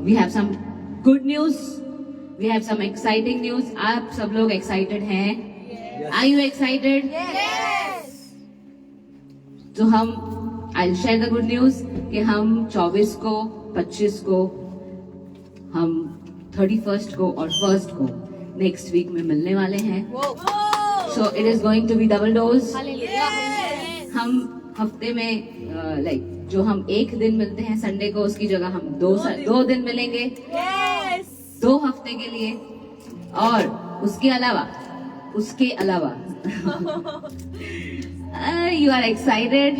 we have some good news, we have some exciting news. आप सब लोग excited हैं? Yes. Are you excited? Yes. तो हम I'll share the good news कि हम 24 को, 25 को, हम 31st को और 1st को next week में मिलने वाले हैं. So it is going to be double dose. Yes. हम हफ्ते में like जो हम एक दिन मिलते हैं संडे को, उसकी जगह हम दो दिन मिलेंगे. Yes. 2 हफ्ते के लिए. और उसके अलावा यू आर एक्साइटेड.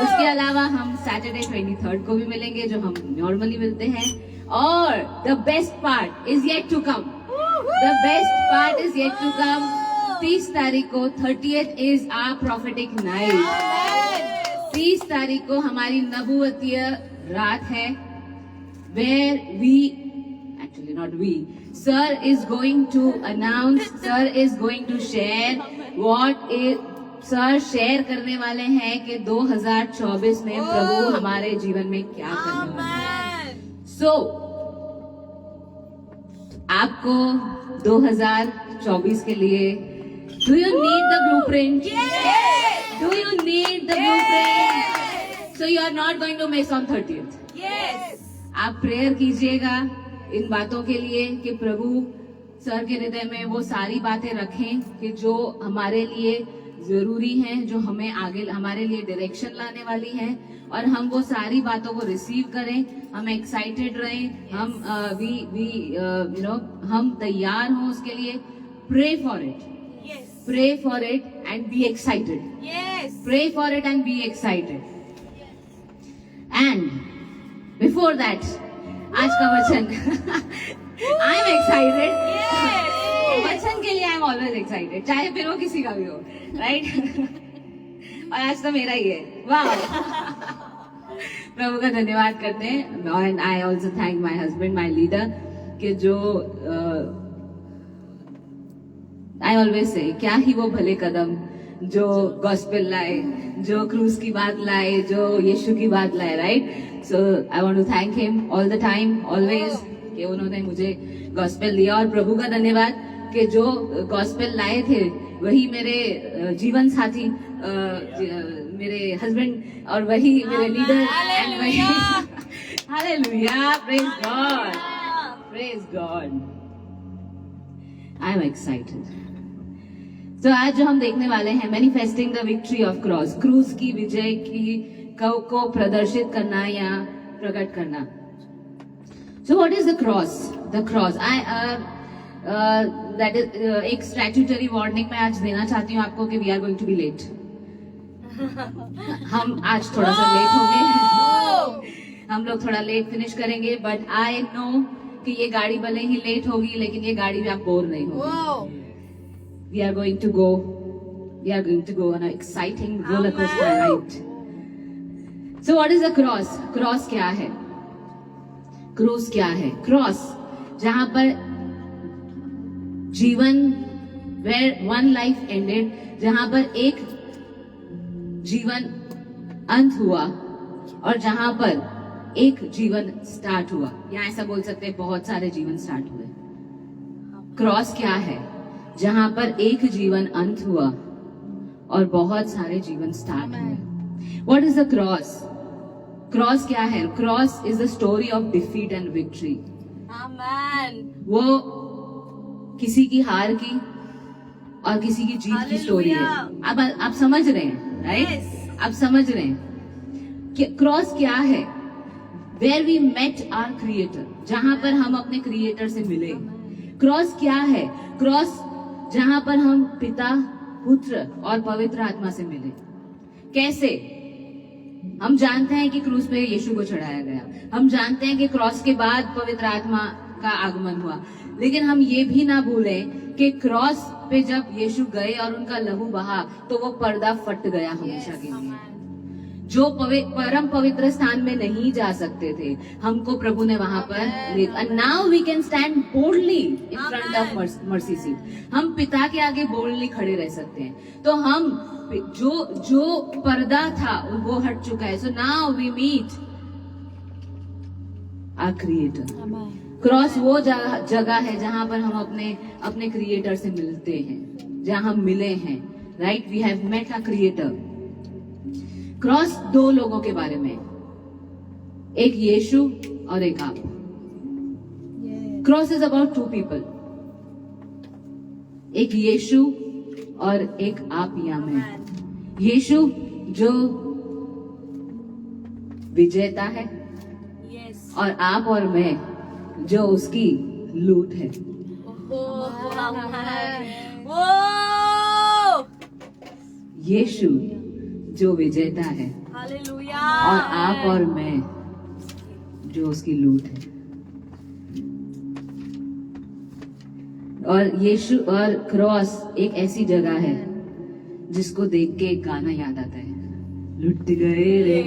उसके अलावा हम सैटरडे 23rd को भी मिलेंगे, जो हम नॉर्मली मिलते हैं. और the best part is yet to come. The best part is yet to come. 30 तारीख को 30th is our prophetic night. 30 तारीख को हमारी नबूवतीय रात है, where we, actually not we, sir is going to announce, sir is going to share what is, sir share करने वाले हैं कि 2024 में प्रभु हमारे जीवन में क्या करने वाले हैं. So आपको 2024 के लिए do you need the blueprint? Yes. Do you need the blueprint? So you are not going to miss on 30th. Yes. आप प्रेयर कीजिएगा इन बातों के लिए कि प्रभु सर के हृदय में वो सारी बातें रखें कि जो हमारे लिए जरूरी हैं, जो हमें आगे हमारे लिए डायरेक्शन लाने वाली है, और हम वो सारी बातों को रिसीव करें. हम एक्साइटेड रहें, हम हम तैयार हों उसके लिए. Pray for it. Pray for it and be excited. Yes. Pray for it and be excited. And before that, आज का वचन. I'm excited. Yes. वचन के लिए I'm always excited. चाहे फिर वो किसी का भी हो, right? और आज तो मेरा ही है. वाह. प्रभु का धन्यवाद करते हैं. And I also thank my husband, my leader, कि जो I always say, क्या ही वो भले कदम जो गॉस्पेल लाए, जो क्रूज की बात लाए, जो यीशु की बात लाए, right. So I want to thank him all the time, always, कि उन्होंने मुझे गॉस्पेल दिया. और प्रभु का धन्यवाद कि जो गॉस्पेल लाए थे वही मेरे जीवन साथी, मेरे हस्बैंड, और वही मेरे लीडर, एंड वही. Hallelujah. Praise God. Praise God. I am excited. तो आज जो हम देखने वाले हैं, manifesting the victory of cross, क्रूस की विजय की को प्रदर्शित करना या प्रकट करना. So what is the cross? The cross, that is एक स्टैट्यूटरी वार्निंग मैं आज देना चाहती हूँ आपको कि we are going to be late. हम आज थोड़ा सा लेट होंगे. हम लोग थोड़ा लेट फिनिश करेंगे, बट आई नो कि ये गाड़ी भले ही लेट होगी, लेकिन ये गाड़ी में आप बोर नहीं होगी. We are going to go on an exciting roller coaster ride. So what is the cross? Cross क्या है? क्रूस क्या है? क्रॉस जहां पर जीवन, where one life ended, जहां पर एक जीवन अंत हुआ और जहां पर एक जीवन स्टार्ट हुआ, या ऐसा बोल सकते हैं बहुत सारे जीवन स्टार्ट हुए. क्रॉस क्या है? जहां पर एक जीवन अंत हुआ और बहुत सारे जीवन स्टार्ट हुए. What is the cross? Cross क्या है? Cross is the story of defeat and victory. Amen. वो किसी की हार की और किसी की जीत की स्टोरी है. अब आप समझ रहे हैं, राइट? आप समझ रहे हैं कि क्रॉस क्या है? Where we met our creator, जहां पर हम अपने क्रिएटर से मिले. क्रॉस क्या है? क्रॉस जहां पर हम पिता, पुत्र और पवित्र आत्मा से मिले. कैसे? हम जानते हैं कि क्रूस पे यीशु को चढ़ाया गया. हम जानते हैं कि क्रॉस के बाद पवित्र आत्मा का आगमन हुआ. लेकिन हम ये भी ना भूलें कि क्रॉस पे जब यीशु गए और उनका लहू बहा, तो वो पर्दा फट गया हमेशा के लिए. जो परम पवित्र स्थान में नहीं जा सकते थे, हमको प्रभु ने वहां पर ले. And now we can stand boldly in front of mercy seat. हम पिता के आगे बोल्डली खड़े रह सकते हैं. तो हम जो पर्दा था वो हट चुका है. So now we meet our creator. Amen. Cross वो जगह है जहां पर हम अपने क्रिएटर से मिलते हैं, जहां हम मिले हैं. Right, we have met a creator. Cross दो लोगों के बारे में, एक यीशु और एक आप. Cross is about two people, एक यीशु और एक आप या मैं. यीशु जो विजेता है, Yes. और आप और मैं जो उसकी लूट है. Oh, amen. Whoa. यीशु जो विजेता है Hallelujah. और आप और मैं जो उसकी लूट है. और यीशु और क्रॉस एक ऐसी जगह है जिसको देख के एक गाना याद आता है, लुट गए रे,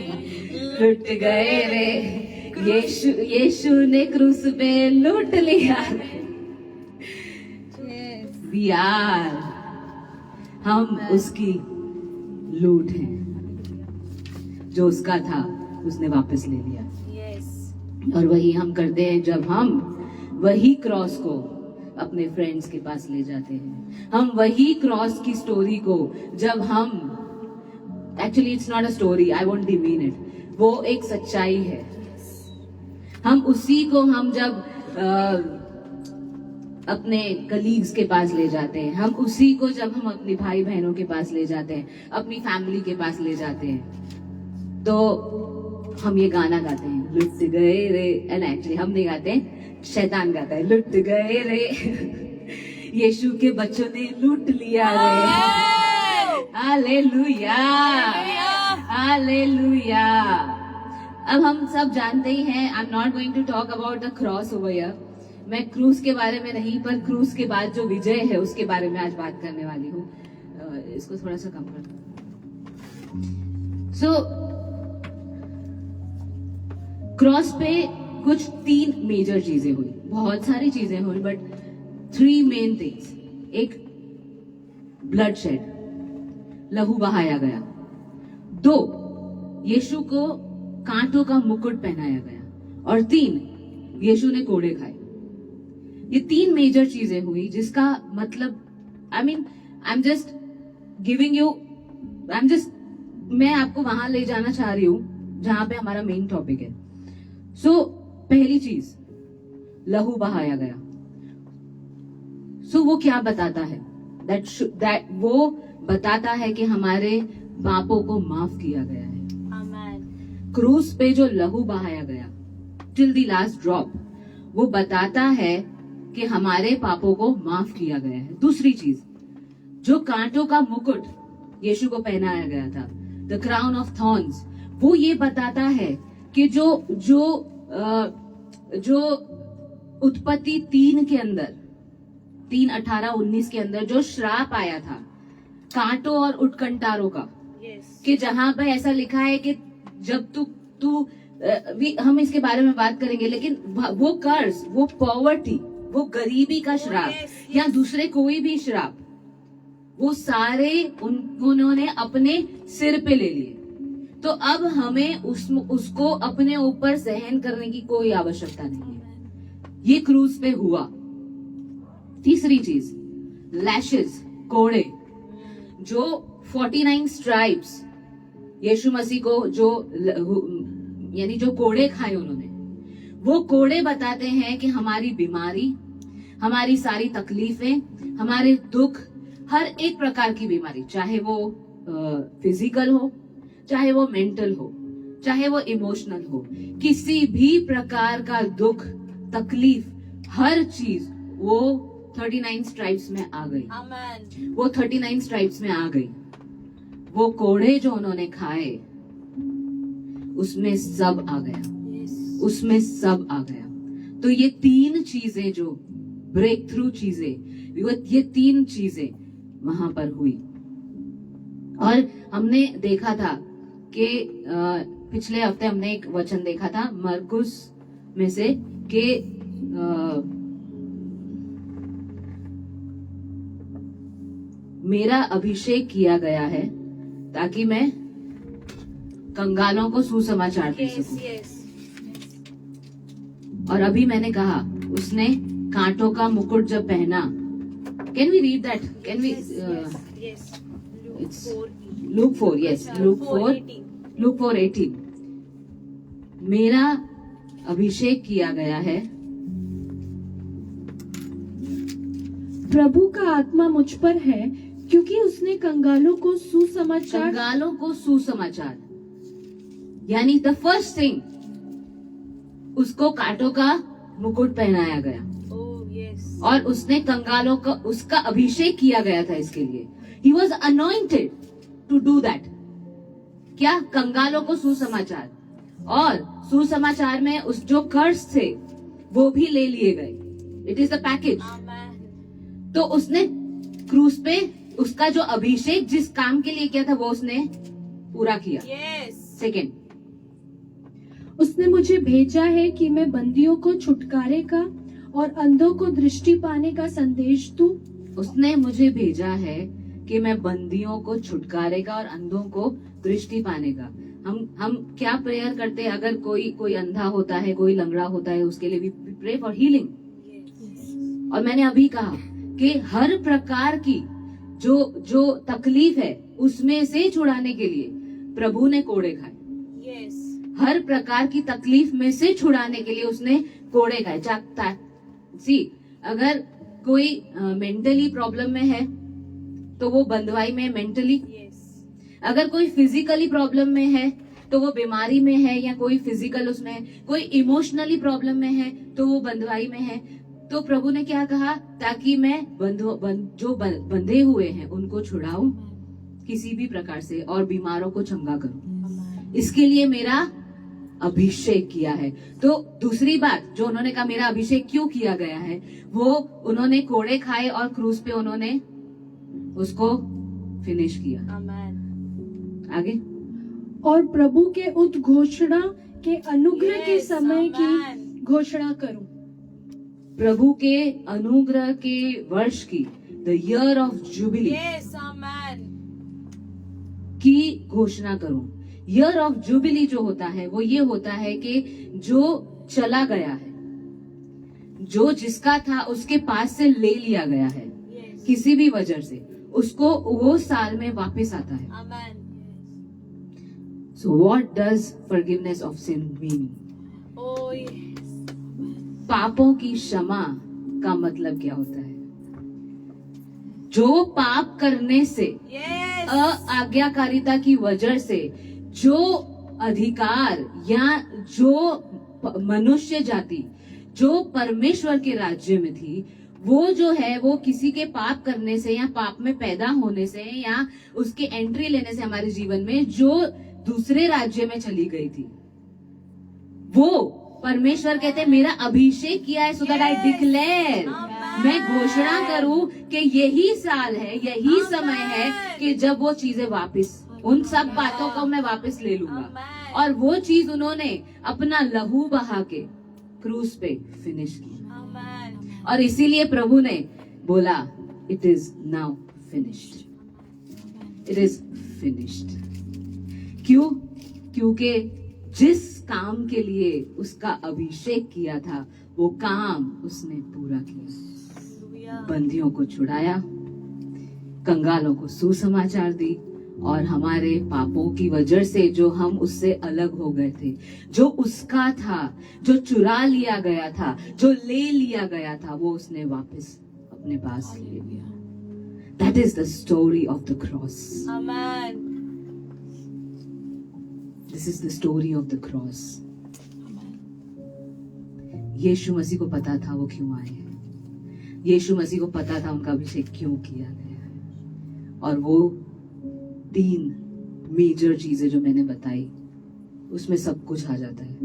लुट गए रे, यीशु ने क्रूस पे लूट लिया. वी आर, हम उसकी लूट हैं. जो उसका था उसने वापस ले लिया. Yes. और वही हम करते हैं जब हम वही क्रॉस को अपने फ्रेंड्स के पास ले जाते हैं. हम वही क्रॉस की स्टोरी को जब हम, actually it's not a story, I won't demean it, वो एक सच्चाई है. हम उसी को हम जब अपने कलीग्स के पास ले जाते हैं, हम उसी को जब हम अपने भाई बहनों के पास ले जाते हैं, अपनी फैमिली के पास ले जाते हैं, तो हम ये गाना गाते हैं, लुट गए रे. एंड एक्चुअली हम नहीं गाते हैं, शैतान गाता है, लुट गए रे, यीशु के बच्चों ने लूट लिया रे. Hallelujah, hallelujah. अब हम सब जानते ही हैं, I am not going to talk about the cross over here. मैं क्रूस के बारे में नहीं, पर क्रूस के बाद जो विजय है उसके बारे में आज बात करने वाली हूँ. इसको थोड़ा सा कम कर दो. सो क्रॉस पे कुछ 3 मेजर चीजें हुई. बहुत सारी चीजें हुई, बट 3 मेन थिंग्स. एक, ब्लड शेड, लहू बहाया गया. 2, यीशु को कांटों का मुकुट पहनाया गया. और 3, यीशु ने कोड़े खाए. ये 3 मेजर चीजें हुई, जिसका मतलब, I am just giving you, मैं आपको वहां ले जाना चाह रही हूं जहां पे हमारा मेन टॉपिक है. सो पहली चीज, लहू बहाया गया. सो वो क्या बताता है? दैट वो बताता है कि हमारे पापों को माफ किया गया है. Amen. क्रूस पे जो लहू बहाया गया, टिल द लास्ट ड्रॉप, वो बताता है कि हमारे पापों को माफ किया गया है. दूसरी चीज, जो कांटों का मुकुट यीशु को पहनाया गया था, द क्राउन ऑफ थॉर्न्स, वो ये बताता है कि जो उत्पत्ति 3 के अंदर, 3:18-19 के अंदर जो श्राप आया था कांटों और उत्कंटारों का, Yes. कि जहां पर ऐसा लिखा है कि जब तू हम इसके बारे में बात करेंगे, लेकिन वो कर्ज, वो पॉवर्टी, वो गरीबी का श्राप, yes, या दूसरे कोई भी श्राप, वो सारे उन्होंने अपने सिर पे ले लिए. तो अब हमें उसको अपने ऊपर सहन करने की कोई आवश्यकता नहीं है. ये क्रूज पे हुआ. तीसरी चीज, लैशेस, कोड़े, जो 49 स्ट्राइप्स यीशु मसीह को यानी जो कोड़े खाए उन्होंने, वो कोड़े बताते हैं कि हमारी बीमारी, हमारी सारी तकलीफें, हमारे दुख, हर एक प्रकार की बीमारी, चाहे वो फिजिकल हो, चाहे वो मेंटल हो, चाहे वो इमोशनल हो, किसी भी प्रकार का दुख, तकलीफ, हर चीज वो 39 स्ट्राइप्स में आ गई. Amen. वो 39 स्ट्राइप्स में आ गई. वो कोड़े जो उन्होंने खाए, उसमें सब आ गया. Yes. उसमें सब आ गया. तो ये 3 चीजें, जो ब्रेक थ्रू चीजें, ये 3 चीजें वहां पर हुई. और हमने देखा था कि पिछले हफ्ते हमने एक वचन देखा था मरकुस में से, कि मेरा अभिषेक किया गया है ताकि मैं कंगालों को सुसमाचार दे Yes. सकूं. Yes. और अभी मैंने कहा उसने कांटों का मुकुट जब पहना, can we read that, can we, Yes. it's Luke 4:18. Luke 4, yes, Luke 4, 4:18. Luke 4:18, मेरा अभिषेक किया गया है, प्रभु का आत्मा मुझ पर है क्योंकि उसने कंगालों को सुसमाचार कंगालों को सुसमाचार, यानी द फर्स्ट थिंग, उसको कांटों का मुकुट पहनाया गया Oh, yes. और उसने कंगालों का, उसका अभिषेक किया गया था इसके लिए. He was anointed to do that. क्या? कंगालों को सुसमाचार, और सुसमाचार में उस जो कर्ज थे वो भी ले लिए गए. It is the package. Amen. तो उसने क्रूस पे उसका जो अभिषेक जिस काम के लिए किया था वो उसने पूरा किया. Yes. सेकेंड, उसने मुझे भेजा है कि मैं बंदियों को छुटकारे का और अंधों को दृष्टि पाने का संदेश दूं. उसने मुझे भेजा है कि मैं बंदियों को छुटकारे का और अंधों को दृष्टि पाने का. हम क्या प्रेयर करते हैं? अगर कोई अंधा होता है, कोई लंगड़ा होता है, उसके लिए भी प्रे फॉर हीलिंग. Yes. और मैंने अभी कहा कि हर प्रकार की जो तकलीफ है उसमें से छुड़ाने के लिए प्रभु ने कोड़े खाए. Yes. हर प्रकार की तकलीफ में से छुड़ाने के लिए उसने कोड़े खाए. जागता सी, अगर कोई मेंटली प्रॉब्लम में है तो वो बंधवाई में मेंटली, Yes. अगर कोई फिजिकली प्रॉब्लम में है तो वो बीमारी में है, या कोई फिजिकल उसमें है, कोई इमोशनली प्रॉब्लम में है तो वो बंधवाई में है. तो प्रभु ने क्या कहा? ताकि मैं जो बंधे हुए हैं उनको छुड़ाऊं किसी भी प्रकार से और बीमारों को चंगा करूं. Amen. इसके लिए मेरा अभिषेक किया है. तो दूसरी बात जो उन्होंने कहा मेरा अभिषेक क्यों किया गया है, वो उन्होंने कोड़े खाए और क्रूस पे उन्होंने उसको फिनिश किया. Amen. आगे, और प्रभु के उद्घोषणा के अनुग्रह के Yes, समय amen. की घोषणा करूं. प्रभु के अनुग्रह के वर्ष की, the year of jubilee Yes. Amen. की घोषणा करूं. ईयर ऑफ जुबिली जो होता है वो ये होता है कि जो चला गया है, जो जिसका था उसके पास से ले लिया गया है Yes. किसी भी वजह से, उसको वो साल में वापस आता है. Amen. So what does forgiveness of sin mean? Oh, yes. पापों की क्षमा का मतलब क्या होता है? जो पाप करने से, Yes. आज्ञाकारिता की वजह से जो अधिकार या जो मनुष्य जाति जो परमेश्वर के राज्य में थी, वो जो है वो किसी के पाप करने से या पाप में पैदा होने से या उसके एंट्री लेने से हमारे जीवन में जो दूसरे राज्य में चली गई थी, वो परमेश्वर कहते मेरा अभिषेक किया है, सो दैट आई डिक्लेयर, मैं घोषणा करूं कि यही साल है, यही समय है कि जब वो चीजें वापस, उन सब बातों को मैं वापस ले लूंगा. Amen. और वो चीज उन्होंने अपना लहू बहा के क्रूस पे फिनिश की. Amen. और इसीलिए प्रभु ने बोला it is now finished, it is finished. क्यों? क्योंकि जिस काम के लिए उसका अभिषेक किया था वो काम उसने पूरा किया. Hallelujah. बंदियों को छुड़ाया, कंगालों को सुसमाचार दी, और हमारे पापों की वजह से जो हम उससे अलग हो गए थे, जो उसका था, जो चुरा लिया गया था, जो ले लिया गया था, वो उसने वापस अपने पास ले लिया. That is the story of the cross. Amen. This is the story of the cross. यीशु मसीह को पता था वो क्यों आए हैं. यीशु मसीह को पता था उनका अभिषेक क्यों किया गया है. और वो 3 मेजर चीजें जो मैंने बताई, उसमें सब कुछ आ जाता है.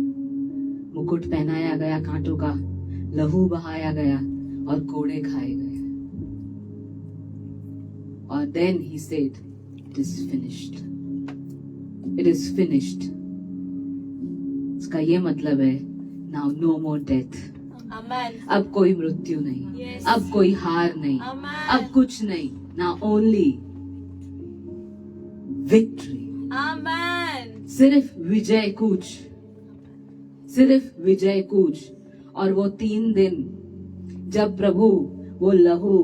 मुकुट पहनाया गया कांटों का, लहू बहाया गया और कोड़े खाए गए. और then he said it is finished, it is finished. इसका ये मतलब है now no more death. Amen. अब कोई मृत्यु नहीं, Yes. अब कोई हार नहीं, Amen. अब कुछ नहीं. Now only victory. Amen. सिर्फ विजय कूच, सिर्फ विजय कूच. और वो 3 दिन जब प्रभु वो लहू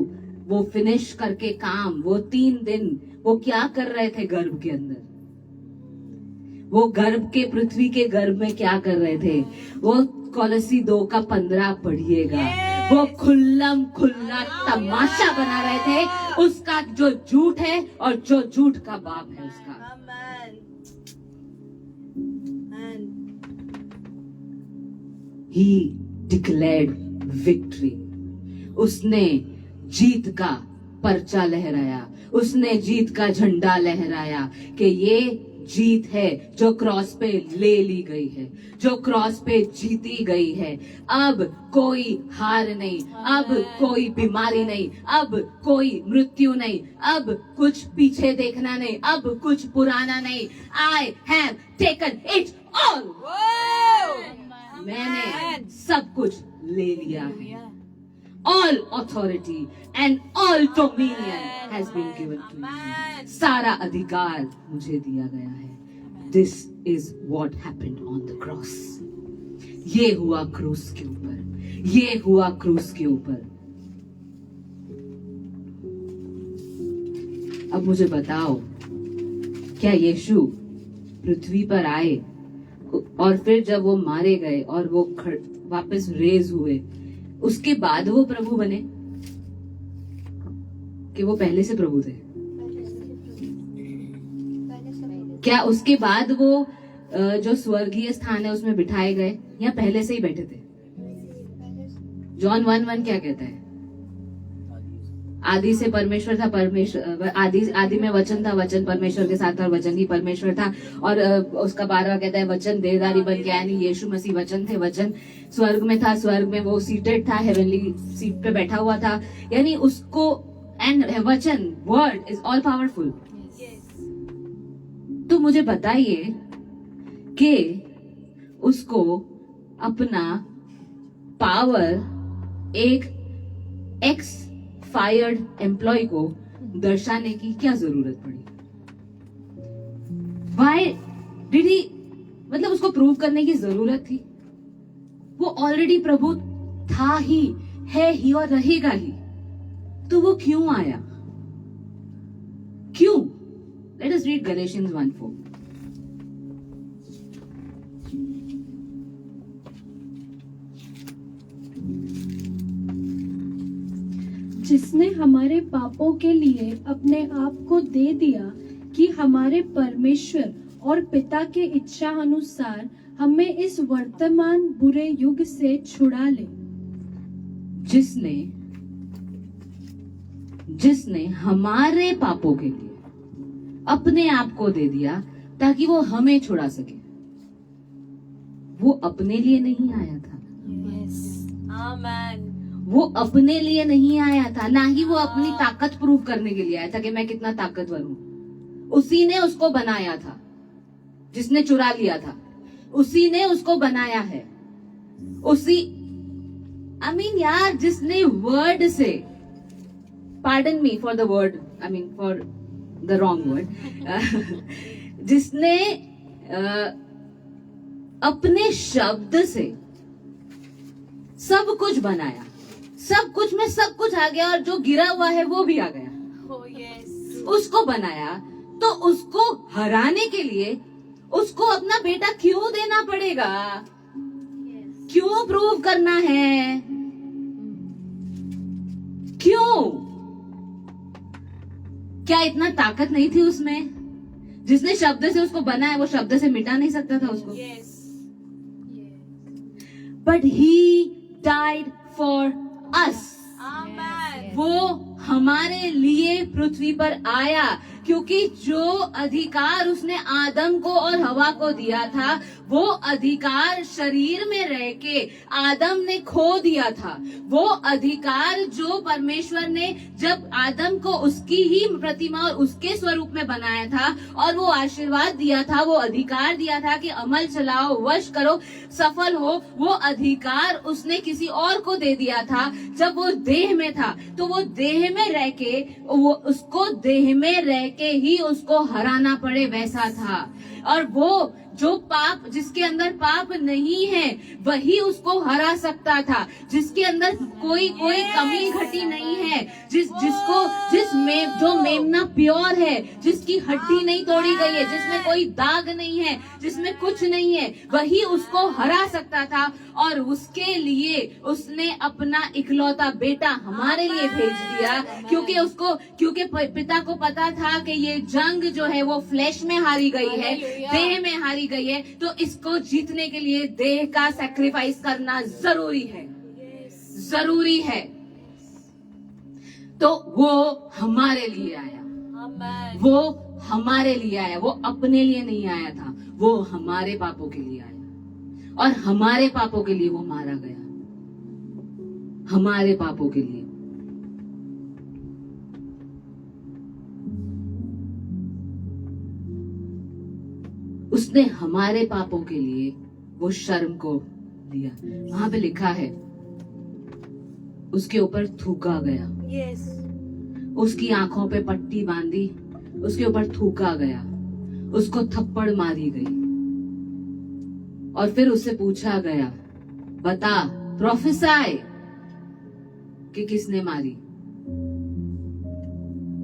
वो फिनिश करके काम, वो 3 दिन वो क्या कर रहे थे गर्भ के अंदर, वो गर्भ के पृथ्वी के गर्भ में क्या कर रहे थे? वो कोलोसी 2:15 पढ़िएगा, वो खुल्लम खुल्ला तमाशा बना रहे थे उसका जो झूठ है और जो झूठ का बाप है उसका। Amen. Amen. He declared victory. उसने जीत का पर्चा लहराया, उसने जीत का झंडा लहराया कि ये जीत है जो क्रॉस पे ले ली गई है, जो क्रॉस पे जीती गई है। अब कोई हार नहीं, अब कोई बीमारी नहीं, अब कोई मृत्यु नहीं, अब कुछ पीछे देखना नहीं, अब कुछ पुराना नहीं। I have taken it all. मैंने सब कुछ ले लिया है। All authority and all dominion has been given to me. सारा अधिकार मुझे दिया गया है। This is what happened on the cross. ये हुआ क्रूस के ऊपर, ये हुआ क्रूस के ऊपर। अब मुझे बताओ, क्या यीशु पृथ्वी पर आए और फिर जब वो मारे गए और वो वापस रेज हुए, उसके बाद वो प्रभु बने कि वो पहले से प्रभु थे? क्या उसके बाद वो जो स्वर्गीय स्थान है उसमें बिठाए गए या पहले से ही बैठे थे? जॉन 1:1 क्या कहता है? आदि से परमेश्वर था, परमेश्वर आदि में वचन था, वचन परमेश्वर के साथ था और वचन ही परमेश्वर था। और उसका 12वां कहता है वचन देहधारी बन गया, यानी यीशु मसीह वचन थे, वचन स्वर्ग में था, स्वर्ग में वो सीटेड था, हेवनली सीट पे बैठा हुआ था, यानी उसको एंड वचन वर्ड इज ऑल पावरफुल। तो मुझे बताइए कि उसको अपना पावर एक एक्स फायर्ड एम्प्लॉय को दर्शाने की क्या जरूरत पड़ी? Why did he, मतलब उसको प्रूव करने की जरूरत थी? वो ऑलरेडी प्रभु था ही, है ही और रहेगा ही, तो वो क्यों आया? क्यों? Let us read Galatians 1:4. जिसने हमारे पापों के लिए अपने आप को दे दिया कि हमारे परमेश्वर और पिता के इच्छा अनुसार हमें इस वर्तमान बुरे युग से छुड़ा ले। जिसने हमारे पापों के लिए अपने आप को दे दिया ताकि वो हमें छुड़ा सके। वो अपने लिए नहीं आया था। Yes. Amen. वो अपने लिए नहीं आया था, ना ही वो अपनी ताकत प्रूव करने के लिए आया था कि मैं कितना ताकतवर हूं। उसी ने उसको बनाया था, जिसने चुरा लिया था, उसी ने उसको बनाया है। उसी यार, जिसने वर्ड से, pardon me for the word, for the wrong word, जिसने अपने शब्द से सब कुछ बनाया, सब कुछ में सब कुछ आ गया और जो गिरा हुआ है वो भी आ गया। Oh yes. उसको बनाया, तो उसको हराने के लिए उसको अपना बेटा क्यों देना पड़ेगा? Yes. क्यों प्रूव करना है? क्यों? क्या इतना ताकत नहीं थी उसमें? जिसने शब्द से उसको बनाया वो शब्द से मिटा नहीं सकता था उसको? Yes. But he died for us. Amen. वो हमारे लिए पृथ्वी पर आया, क्योंकि जो अधिकार उसने आदम को और हवा को दिया था, वो अधिकार शरीर में रह के आदम ने खो दिया था। वो अधिकार जो परमेश्वर ने जब आदम को उसकी ही प्रतिमा और उसके स्वरूप में बनाया था और वो आशीर्वाद दिया था, वो अधिकार दिया था कि अमल चलाओ, वश करो, सफल हो, वो अधिकार उसने किसी और को दे दिया था। जब वो देह में था तो वो देह में रह के, वो उसको देह में रह के ही उसको हराना पड़े, वैसा था। और वो जो पाप, जिसके अंदर पाप नहीं है, वही उसको हरा सकता था। जिसके अंदर कोई कमी घटी नहीं है, जो मेमना प्योर है, जिसकी हड्डी नहीं तोड़ी गई है, जिसमें कोई दाग नहीं है, जिसमें कुछ नहीं है, वही उसको हरा सकता था। और उसके लिए उसने अपना इकलौता बेटा हमारे लिए भेज दिया, क्योंकि पिता को पता था कि ये जंग जो है वो फ्लैश में हारी गई है, देह में हारी गई है, तो इसको जीतने के लिए देह का सैक्रिफाइस करना जरूरी है। तो वो हमारे लिए आया, Amen. वो हमारे लिए आया, वो अपने लिए नहीं आया था, वो हमारे पापों के लिए आया, और हमारे पापों के लिए वो मारा गया, हमारे पापों के लिए। उसने हमारे पापों के लिए वो शर्म को लिया। वहां पे लिखा है उसके ऊपर थूका गया, Yes. उसकी आंखों पे पट्टी बांधी, उसके ऊपर थूका गया, उसको थप्पड़ मारी गई, और फिर उससे पूछा गया, बता, प्रोफेसाई, कि किसने मारी।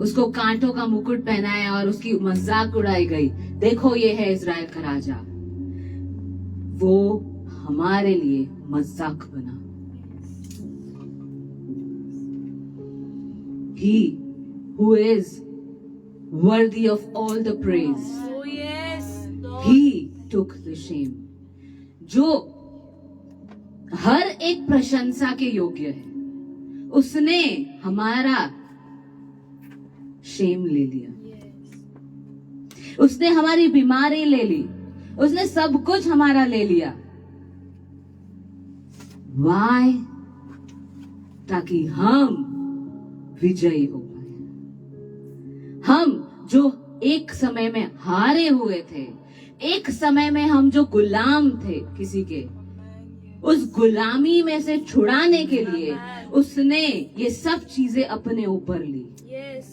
उसको कांटों का मुकुट पहनाया और उसकी मजाक उड़ाई गई, देखो ये है इजराइल का राजा। वो हमारे लिए मजाक बना। He who is worthy of all the praise, Oh, yes. Lord. he took the shame. जो हर एक प्रशंसा के योग्य है, उसने हमारा शेम ले लिया, Yes. उसने हमारी बीमारी ले ली, उसने सब कुछ हमारा ले लिया। Why? ताकि हम विजयी हो पाए। हम जो एक समय में हारे हुए थे, एक समय में हम जो गुलाम थे किसी के, उस गुलामी में से छुड़ाने के लिए उसने ये सब चीजें अपने ऊपर ली, Yes.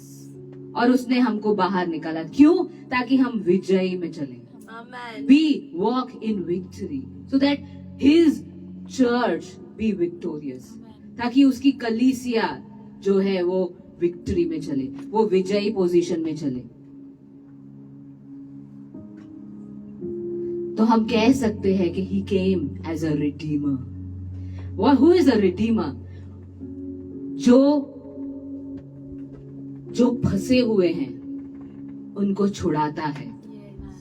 और उसने हमको बाहर निकाला। क्यों? ताकि हम विजयी में चले। Amen. We walk in victory so that his church be victorious, ताकि उसकी कलीसिया जो है वो विक्ट्री में चले, वो विजयी पोजीशन में चले। तो हम कह सकते हैं कि he came as a redeemer. Who is a redeemer? जो फंसे हुए हैं उनको छुड़ाता है। Yes.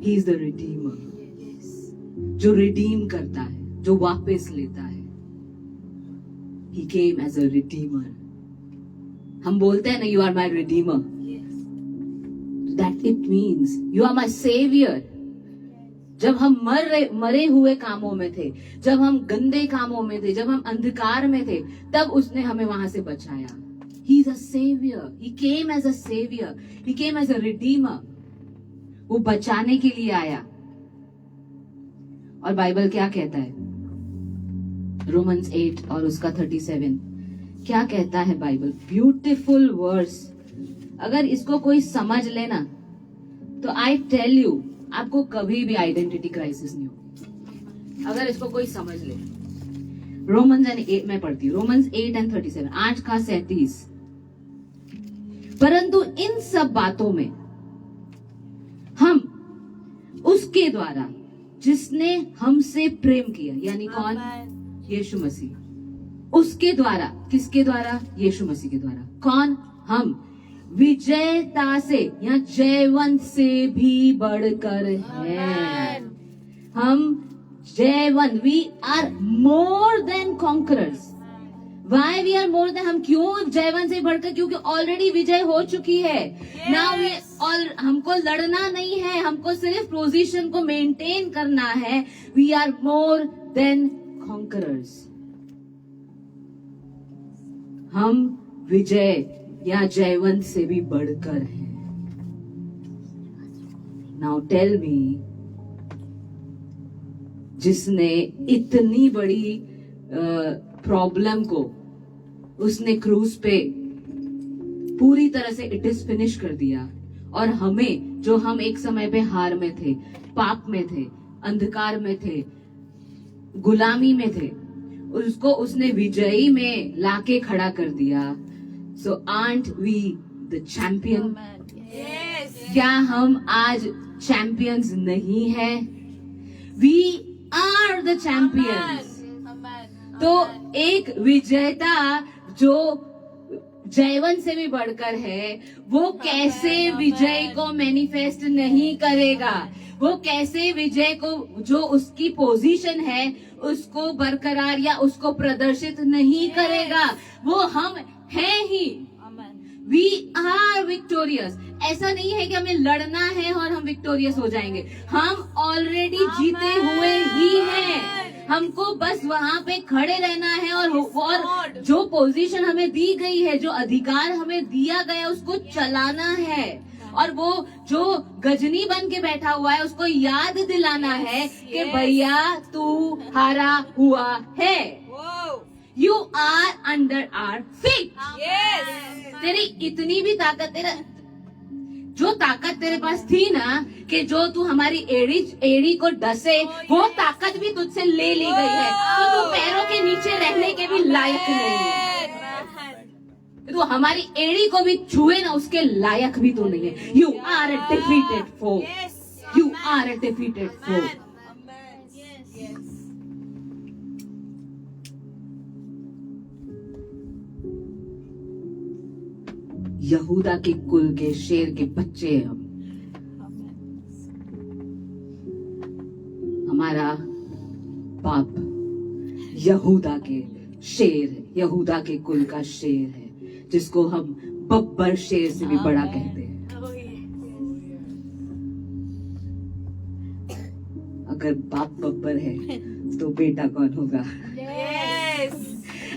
He is the redeemer. Yes. जो रिडीम करता है, जो वापस लेता है। He came as a redeemer. हम बोलते हैं ना, you are my redeemer. Yes. That it means you are my savior. जब हम मरे हुए कामों में थे, जब हम गंदे कामों में थे, जब हम अंधकार में थे, तब उसने हमें वहां से बचाया। He is a savior. He came as a savior. He came as a redeemer. वो बचाने के लिए आया। और बाइबल क्या कहता है? रोमन्स 8 और उसका 37 क्या कहता है बाइबल? Beautiful verse. अगर इसको कोई समझ लेना तो आई टेल यू, आपको कभी भी आइडेंटिटी क्राइसिस नहीं होगी अगर इसको कोई समझ ले। रोमन्स 8 में पढ़ती हूँ, रोमन्स 8 and 37, 8 का 37। परंतु इन सब बातों में हम उसके द्वारा जिसने हमसे प्रेम किया, यानी कौन? Amen. यीशु मसीह। उसके द्वारा, किसके द्वारा? यीशु मसीह के द्वारा। कौन? हम विजयता से या जयवंत से भी बढ़कर हैं। Amen. हम जयवंत, we are more than conquerors. Why we are more than, हम क्यों जयवंत से बढ़कर? क्योंकि ऑलरेडी विजय हो चुकी है। नाउ वी ऑल, हमको लड़ना नहीं है, हमको सिर्फ पोजीशन को मेंटेन करना है। We are more than conquerors. हम विजय या जयवंत से भी बढ़कर हैं। नाउ टेल मी, जिसने इतनी बड़ी प्रॉब्लम को उसने क्रूज पे पूरी तरह से इट इज फिनिश कर दिया, और हमें, जो हम एक समय पे हार में थे, पाप में थे, अंधकार में थे, गुलामी में थे, उसको उसने विजयी में लाके खड़ा कर दिया. So are we the champion? क्या हम आज चैंपियंस नहीं है? We are the champions. तो एक विजेता जो जयवंत से भी बढ़कर है, वो कैसे विजय को मैनिफेस्ट नहीं करेगा? वो कैसे विजय को, जो उसकी पोजीशन है, उसको बरकरार या उसको प्रदर्शित नहीं करेगा? वो हम हैं ही. We are victorious. ऐसा नहीं है कि हमें लड़ना है और हम विक्टोरियस हो जाएंगे. हम ऑलरेडी जीते हुए ही हैं. हमको बस वहां पे खड़े रहना है और जो पोजीशन हमें दी गई है, जो अधिकार हमें दिया गया, उसको चलाना है. और वो जो गजनी बन के बैठा हुआ है, उसको याद दिलाना है कि भैया तू हारा हुआ है. You are under our feet. तेरी इतनी भी ताकत, जो ताकत तेरे पास थी ना, कि जो तू हमारी एड़ी को डसे, वो ताकत भी तुझसे ले ली गई है. तो तू पैरों के नीचे रहने के भी लायक नहीं है. तू हमारी एड़ी को भी छुए ना, उसके लायक भी तो नहीं है. You are a defeated foe. You are a defeated foe. यहूदा के कुल के शेर के बच्चे हैं हम. हमारा बाप यहूदा के शेर है, यहूदा के कुल का शेर है, जिसको हम बब्बर शेर से भी बड़ा कहते हैं. अगर बाप बब्बर है तो बेटा कौन होगा?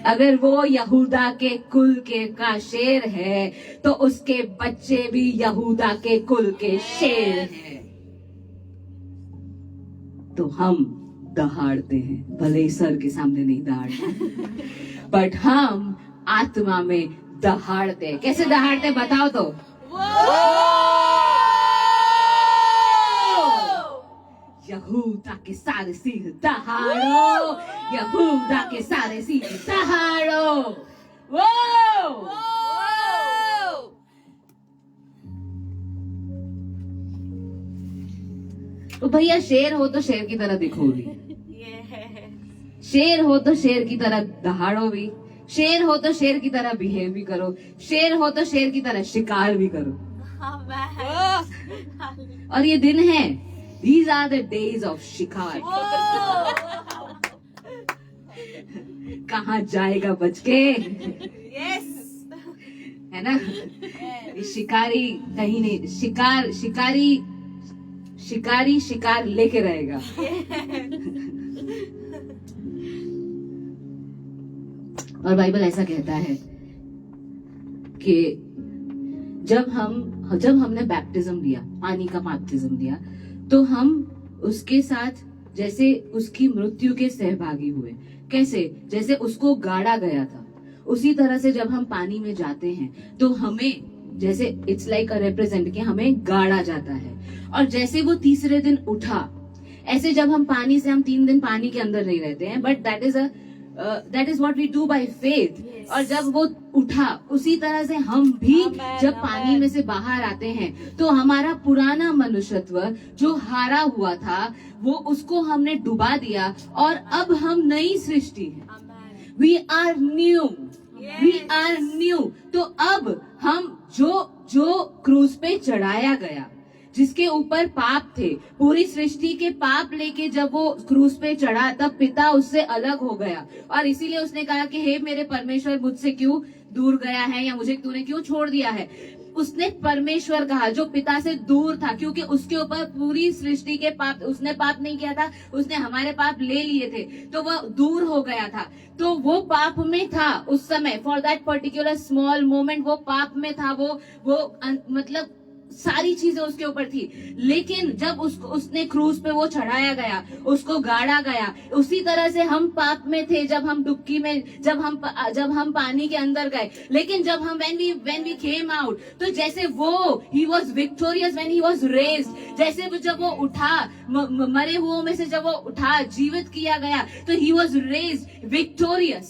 अगर वो यहूदा के कुल के का शेर है, तो उसके बच्चे भी यहूदा के कुल के शेर हैं. तो हम दहाड़ते हैं, भले ही सर के सामने नहीं दहाड़ते, बट हम आत्मा में दहाड़ते हैं. कैसे दहाड़ते हैं बताओ तो? यहूदा के सारे सिंह दहाड़ो, यहूदा के सारे सिंह दहाड़ो. वो तो भैया शेर हो तो शेर की तरह दिखो भी, शेर हो तो शेर की तरह दहाड़ो भी, शेर हो तो शेर की तरह बिहेव भी करो, शेर हो तो शेर की तरह शिकार भी करो. और ये दिन है, these are the days of शिकार. कहाँ जाएगा बच के? है ना? शिकारी कहीं नहीं, शिकारी शिकार लेके रहेगा. और बाइबल ऐसा कहता है कि जब हमने बैप्टिज्म लिया, पानी का बैप्टिज्म लिया, तो हम उसके साथ जैसे उसकी मृत्यु के सहभागी हुए. कैसे? जैसे उसको गाड़ा गया था, उसी तरह से जब हम पानी में जाते हैं तो हमें, जैसे इट्स लाइक अ रिप्रेजेंट, कि हमें गाड़ा जाता है. और जैसे वो तीसरे दिन उठा, ऐसे जब हम 3 दिन पानी के अंदर नहीं रहते हैं, but that is what we do by faith. और जब वो उठा, उसी तरह से हम भी जब पानी में से बाहर आते हैं, तो हमारा पुराना मनुष्यत्व जो हारा हुआ था, वो उसको हमने डुबा दिया, और अब हम नई सृष्टि हैं. We are new, we are new. तो अब हम जो क्रूज पे चढ़ाया गया, जिसके ऊपर पाप थे, पूरी सृष्टि के पाप लेके जब वो क्रूस पे चढ़ा, तब पिता उससे अलग हो गया. और इसीलिए उसने कहा कि हे मेरे परमेश्वर, मुझसे क्यों दूर गया है, या मुझे तूने क्यों छोड़ दिया है? उसने परमेश्वर कहा, जो पिता से दूर था, क्योंकि उसके ऊपर पूरी सृष्टि के पाप, उसने पाप नहीं किया था, उसने हमारे पाप ले लिए थे, तो वह दूर हो गया था. तो वो पाप में था उस समय, for that particular small moment वो पाप में था. वो मतलब सारी चीजें उसके ऊपर थी, लेकिन जब उसने क्रूज पे वो चढ़ाया गया, उसको गाड़ा गया, उसी तरह से हम पाप में थे जब हम डुबकी में, जब हम पानी के अंदर गए, लेकिन जब हम when we came out, तो जैसे वो he was victorious when he was raised, जैसे जब वो उठा, मरे हुओं में से जब वो उठा, जीवित किया गया, तो he was raised victorious,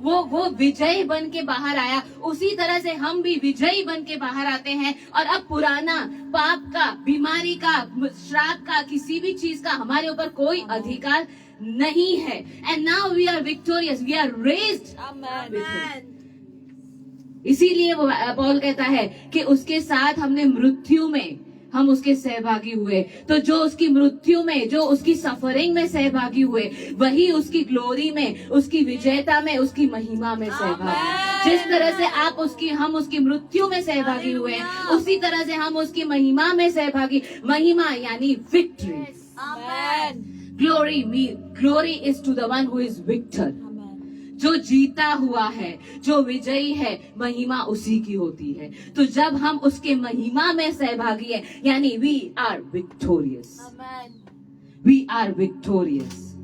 वो विजयी बन के बाहर आया। उसी तरह से हम भी विजयी बन के बाहर आते हैं, और अब पुराना पाप का, बीमारी का, श्राप का, किसी भी चीज का हमारे ऊपर कोई अधिकार नहीं है। And now we are victorious, we are raised. इसीलिए वो पौल कहता है कि उसके साथ हमने मृत्यु में हम उसके सहभागी हुए, तो जो उसकी मृत्यु में, जो उसकी सफरिंग में सहभागी हुए, वही उसकी ग्लोरी में, उसकी विजयता में, उसकी महिमा में सहभागी। जिस तरह से हम उसकी मृत्यु में सहभागी हुए, उसी तरह से हम उसकी महिमा में सहभागी। महिमा यानी victory. Glory is to the one who is victor. जो जीता हुआ है, जो विजयी है, महिमा उसी की होती है। तो जब हम उसके महिमा में सहभागी है, यानी we are victorious, we are victorious,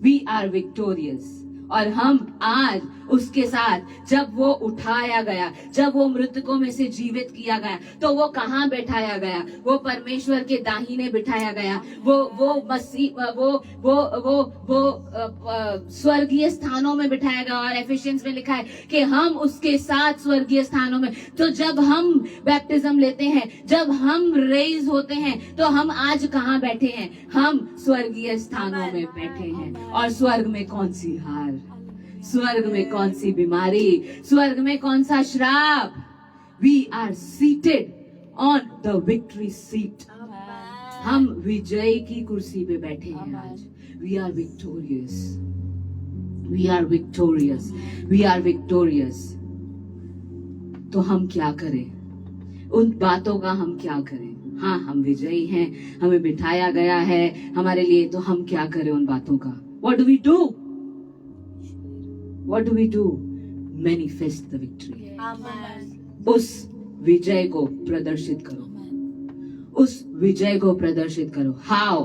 we are victorious. और हम आज उसके साथ, जब वो उठाया गया, जब वो मृतकों में से जीवित किया गया, तो वो कहाँ बैठाया गया? वो परमेश्वर के दाहिने बिठाया गया। वो मसीह, वो स्वर्गीय स्थानों में बिठाया गया। और एफिशिएंस में लिखा है कि हम उसके साथ स्वर्गीय स्थानों में। तो जब हम बैप्टिज्म लेते हैं, जब हम रेज होते हैं, तो हम आज कहाँ बैठे हैं? हम स्वर्गीय स्थानों में बैठे हैं। और स्वर्ग में कौन सी हार, स्वर्ग में कौन सी बीमारी, स्वर्ग में कौन सा श्राप? We are seated on the victory seat. हम विजय की कुर्सी पे बैठे हैं आज। We are victorious, we are victorious, we are victorious. तो हम क्या करें? उन बातों का हम क्या करें? हाँ, हम विजयी हैं, हमें बिठाया गया है हमारे लिए, तो हम क्या करें उन बातों का? What do we do? What do we do? Manifest the victory. उस विजय को प्रदर्शित करो, उस विजय को प्रदर्शित करो। How?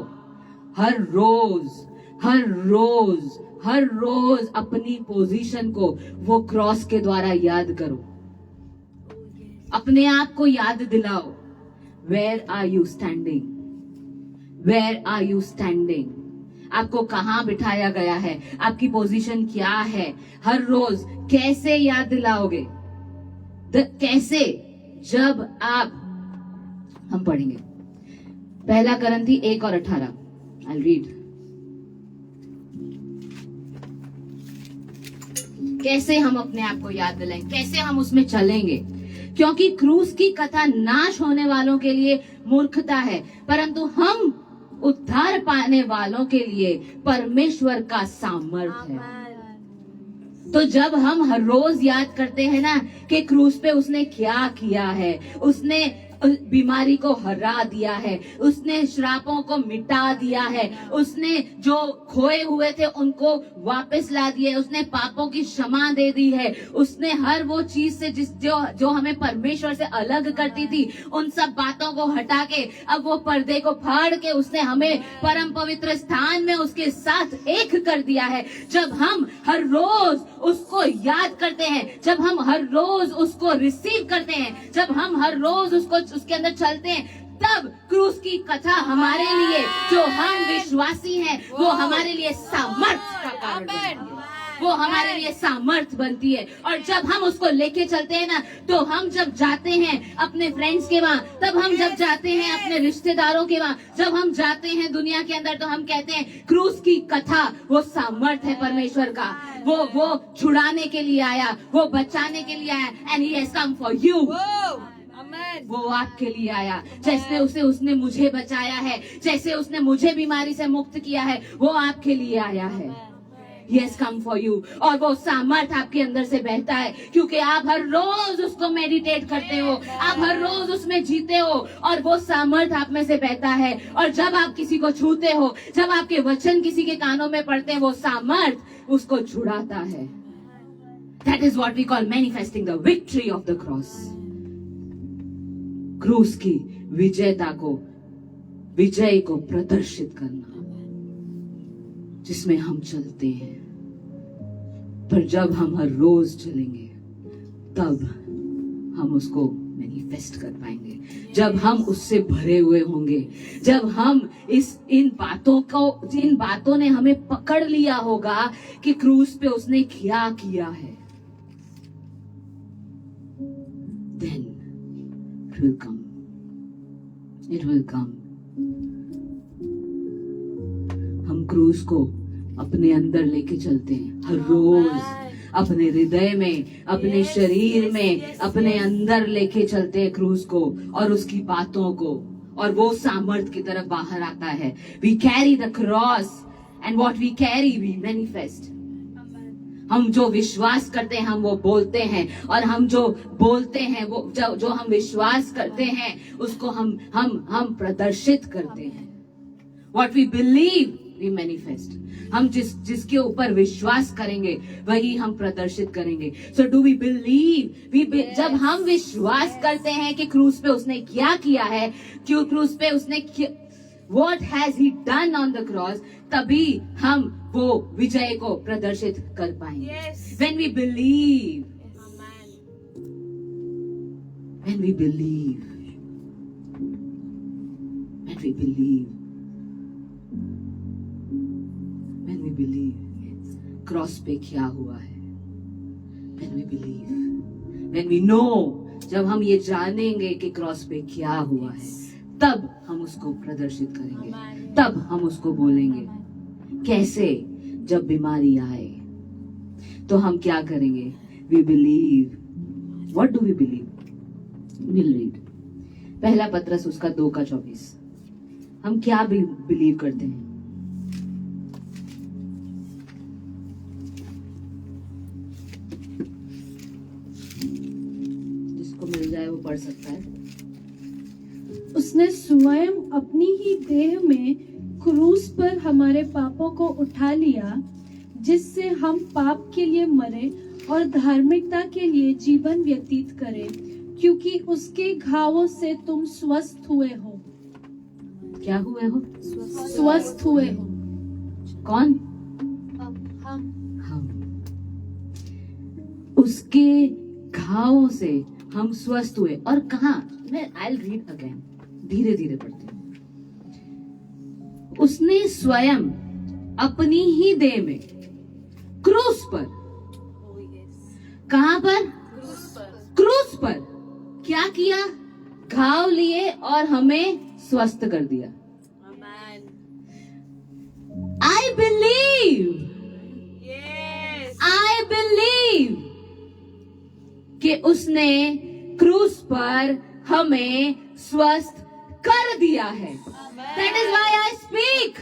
हर रोज अपनी पोजीशन को वो क्रॉस के द्वारा याद करो, अपने आप को याद दिलाओ। Where are you standing? Where are you standing? आपको कहाँ बिठाया गया है? आपकी पोजीशन क्या है? हर रोज कैसे याद दिलाओगे? कैसे? जब आप, हम पढ़ेंगे 1 करंथी 1 और 18। I'll read. कैसे हम अपने आप को याद दिलाएं, कैसे हम उसमें चलेंगे? क्योंकि क्रूस की कथा नाश होने वालों के लिए मूर्खता है, परंतु हम उद्धार पाने वालों के लिए परमेश्वर का सामर्थ्य है। तो जब हम हर रोज याद करते हैं ना कि क्रूस पे उसने क्या किया है, उसने बीमारी को हरा दिया है, उसने श्रापों को मिटा दिया है, उसने जो खोए हुए थे उनको वापस ला दिया, उसने पापों की क्षमा दे दी है, उसने हर वो चीज से जो हमें परमेश्वर से अलग करती थी, उन सब बातों को हटा के, अब वो पर्दे को फाड़ के उसने हमें परम पवित्र स्थान में उसके साथ एक कर दिया है। जब हम हर रोज उसको याद करते हैं, जब हम हर रोज उसको रिसीव करते हैं, जब हम हर रोज उसके अंदर चलते हैं, तब क्रूस की कथा हमारे लिए, जो हम विश्वासी हैं, वो हमारे लिए सामर्थ का कारण बनती है, वो हमारे लिए सामर्थ बनती है। और जब हम उसको लेके चलते हैं ना, तो हम जब जाते हैं अपने फ्रेंड्स के वहां, तब हम जब जाते हैं अपने रिश्तेदारों के वहां, जब हम जाते हैं दुनिया के अंदर, तो हम कहते हैं क्रूस की कथा वो सामर्थ है परमेश्वर का, वो छुड़ाने के लिए आया, वो बचाने के लिए आया। And he has come for you. वो आपके लिए आया। जैसे उसने मुझे बचाया है, जैसे उसने मुझे बीमारी से मुक्त किया है, वो आपके लिए आया है। He has come for you। और वो सामर्थ आपके अंदर से बहता है, क्योंकि आप हर रोज उसको मेडिटेट करते हो, आप हर रोज उसमें जीते हो, और वो सामर्थ आप में से बहता है। और जब आप किसी को छूते हो, जब आपके वचन किसी के कानों में पड़ते हैं, वो सामर्थ उसको छुड़ाता है। That is what we call manifesting the victory of the cross। क्रूस की विजय को प्रदर्शित करना, जिसमें हम चलते हैं। पर जब हम हर रोज चलेंगे तब हम उसको मैनिफेस्ट कर पाएंगे, जब हम उससे भरे हुए होंगे, जब हम इन बातों ने हमें पकड़ लिया होगा कि क्रूस पे उसने क्या किया है। Then it will come. हम क्रूस को अपने अंदर लेके चलते हैं हर रोज, अपने हृदय में, अपने शरीर में, अपने अंदर लेके चलते हैं क्रूस को और उसकी बातों को, और वो सामर्थ की तरफ बाहर आता है। We carry the cross and what we carry we manifest. हम जो विश्वास करते हैं हम वो बोलते हैं, और हम जो बोलते हैं वो जो हम विश्वास करते हैं उसको हम प्रदर्शित करते हैं। What we believe we manifest. हम जिसके ऊपर विश्वास करेंगे वही हम प्रदर्शित करेंगे। So do we believe? जब हम विश्वास करते हैं कि क्रूस पे उसने क्या किया है, क्यों क्रूस पे उसने what has he done on the cross, तभी हम वो विजय को प्रदर्शित कर पाएंगे। Yes. When we believe, Amen. when we believe, when we believe, when we believe, cross पे क्या हुआ है, when we believe, when we know, जब हम ये जानेंगे कि क्रॉस पे क्या हुआ है, तब हम उसको प्रदर्शित करेंगे, तब हम उसको बोलेंगे। कैसे? जब बीमारी आए तो हम क्या करेंगे? We believe. What do we believe? We'll read. पहला पत्रस उसका 2:24। हम क्या बिलीव करते हैं? जिसको मिल जाए वो पढ़ सकता है। उसने स्वयं अपनी ही देह में क्रूस पर हमारे पापों को उठा लिया, जिससे हम पाप के लिए मरे और धार्मिकता के लिए जीवन व्यतीत करें, क्योंकि उसके घावों से तुम स्वस्थ हुए हो। क्या हुए हो? स्वस्थ हुए हो। कौन? हम। उसके घावों से हम स्वस्थ हुए। और कहाँ? मैं I'll read again, धीरे धीरे पढ़ती हूँ। उसने स्वयं अपनी ही देह में क्रूस पर, Oh, yes. कहाँ पर? क्रूस पर। क्रूस पर क्या किया? घाव लिए और हमें स्वस्थ कर दिया। Amen. I believe, Yes. I believe कि उसने क्रूस पर हमें स्वस्थ कर दिया है। That is why I speak.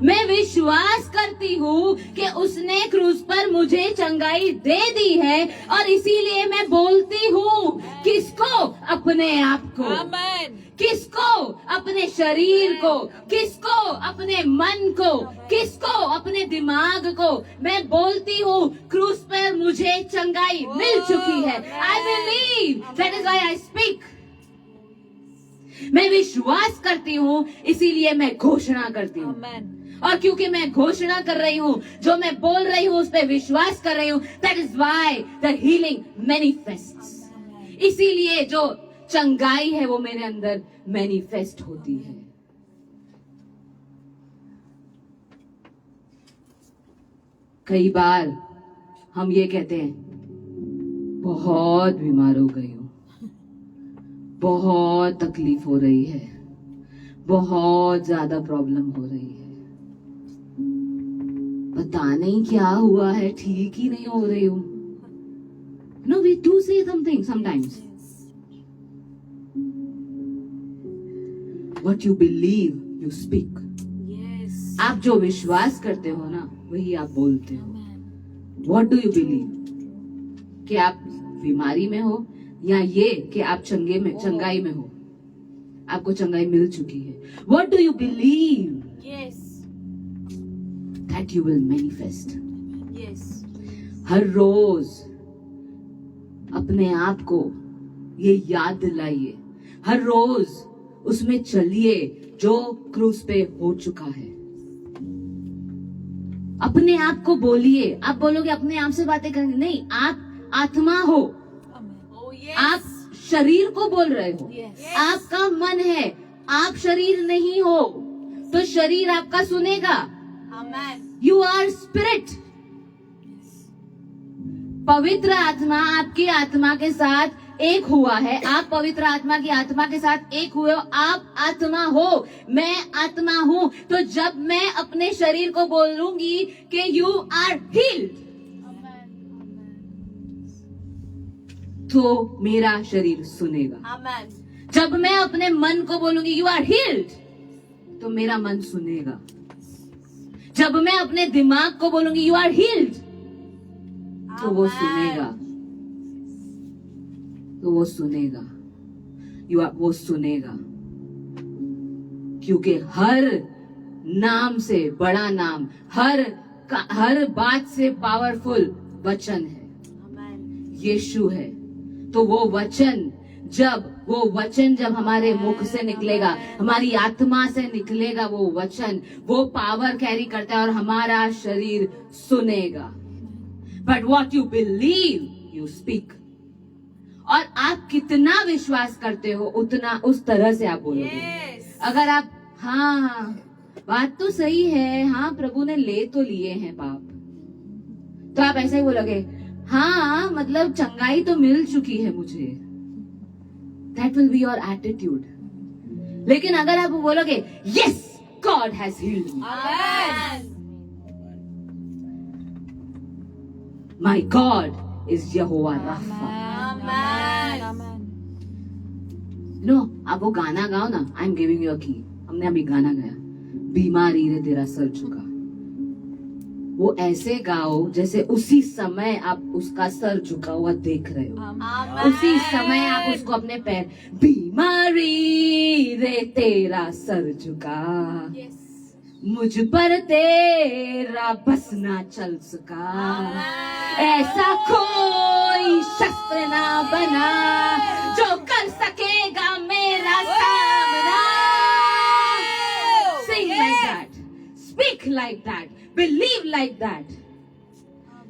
मैं विश्वास करती हूँ कि उसने क्रूस पर मुझे चंगाई दे दी है, और इसीलिए मैं बोलती हूँ। किसको? अपने आप को। Amen. किसको? अपने शरीर को। किसको? अपने मन को। किसको? अपने दिमाग को। मैं बोलती हूँ क्रूस पर मुझे चंगाई मिल चुकी है। I believe. That is why I speak. मैं विश्वास करती हूँ, इसीलिए मैं घोषणा करती हूँ। Amen. और क्योंकि मैं घोषणा कर रही हूँ, जो मैं बोल रही हूँ उस पर विश्वास कर रही हूँ, that is why the healing manifests. इसीलिए जो चंगाई है वो मेरे अंदर मैनिफेस्ट होती है। कई बार हम ये कहते हैं, बहुत बीमार हो गई हूँ, बहुत तकलीफ हो रही है, बहुत ज्यादा प्रॉब्लम हो रही है, पता नहीं क्या हुआ है, ठीक ही नहीं हो रही हूँ। No, we do say something sometimes. What you believe, you speak. Yes. आप जो विश्वास करते हो ना, वही आप बोलते हो। Amen. What do you believe? कि आप बीमारी में हो, या ये कि आप चंगाई में हो, आपको चंगाई मिल चुकी है। What do you believe? Yes. That you will manifest. Yes. हर रोज अपने आप को ये याद दिलाइए, हर रोज उसमें चलिए जो क्रूस पे हो चुका है। अपने आप को बोलिए। आप बोलोगे अपने आप से बातें करेंगे, नहीं, आप आत्मा हो, Oh, yes. आप शरीर को बोल रहे हो, Yes. आपका मन है, आप शरीर नहीं हो, तो शरीर आपका सुनेगा। Amen. You are spirit. पवित्र आत्मा आपकी आत्मा के साथ एक हुआ है, आप पवित्र आत्मा की आत्मा के साथ एक हुए हो, आप आत्मा हो, मैं आत्मा हूं। तो जब मैं अपने शरीर को बोलूंगी कि यू आर हील्ड, तो मेरा शरीर सुनेगा। Amen. जब मैं अपने मन को बोलूंगी यू आर हील्ड, तो मेरा मन सुनेगा। जब मैं अपने दिमाग को बोलूंगी यू आर हील्ड, तो वो Amen. सुनेगा, तो वो सुनेगा, वो सुनेगा। क्योंकि हर नाम से बड़ा नाम, हर बात से पावरफुल वचन है, Amen. यीशु है। तो वो वचन जब हमारे मुख से निकलेगा, हमारी आत्मा से निकलेगा, वो वचन वो पावर कैरी करता है और हमारा शरीर सुनेगा। But what you believe you speak. और आप कितना विश्वास करते हो उतना उस तरह से आप बोलोगे। Yes. अगर आप हाँ बात तो सही है, हाँ प्रभु ने ले तो लिए हैं पाप, तो आप ऐसे ही बोलोगे, हाँ मतलब चंगाई तो मिल चुकी है मुझे। That will be your attitude. लेकिन अगर आप बोलोगे yes God has healed me, Amen. My God is यहोवा राफा। Amen. नो आप वो गाना गाओ ना, I am giving you a key. हमने अभी गाना गाया, बीमारी रे तेरा सर झुका। वो ऐसे गाओ जैसे उसी समय आप उसका सर झुका हुआ देख रहे हो, Amen. उसी समय आप उसको अपने पैर, बीमारी रे तेरा सर झुका, Yes. मुझ पर तेरा बस ना चल सका, Amen. ऐसा कोई शस्त्र ना बना जो कर सकेगा मेरा सामना। Sing like that, speak like that, believe like that.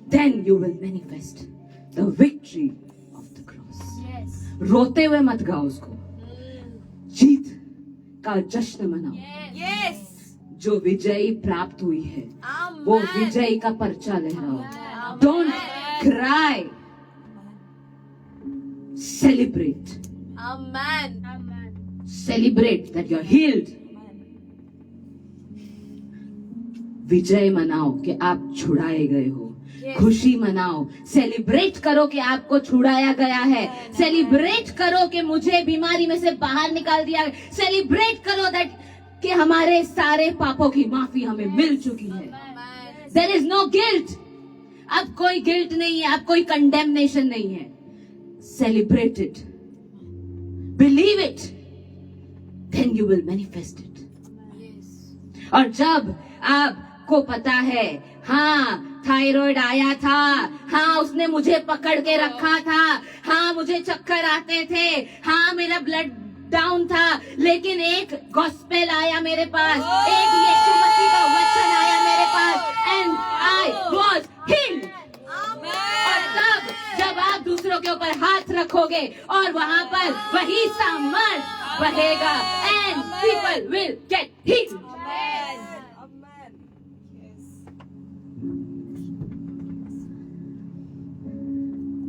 Then you will manifest the victory of the cross. Yes. रोते हुए मत गाओ उसको, जीत का जश्न मनाओ। Yes. जो विजयी प्राप्त हुई है Amen. वो विजयी का पर्चा लहराओ। Don't cry, celebrate, Amen. Celebrate that you are healed. विजय मनाओ कि आप छुड़ाए गए हो, खुशी मनाओ, सेलिब्रेट करो कि आपको छुड़ाया गया है, सेलिब्रेट करो कि मुझे बीमारी में से बाहर निकाल दिया, सेलिब्रेट करो दैट कि हमारे सारे पापों की माफी हमें मिल चुकी है। Amen. There is no guilt. अब कोई गिल्ट नहीं है, अब कोई कंडेमनेशन नहीं है। Celebrate it, believe it, then you will manifest it. Yes. और जब आपको पता है, हाँ थायराइड आया था, हाँ उसने मुझे पकड़ के रखा था, हाँ मुझे चक्कर आते थे, हाँ मेरा ब्लड डाउन था, लेकिन एक गॉस्पेल आया मेरे पास, एक यीशु मसीह का वचन आया मेरे पास, एंड आई वाज हील्ड। और तब जब आप दूसरों के ऊपर हाथ रखोगे और वहां पर वही सामर्थ बहेगा, and people will get heeled.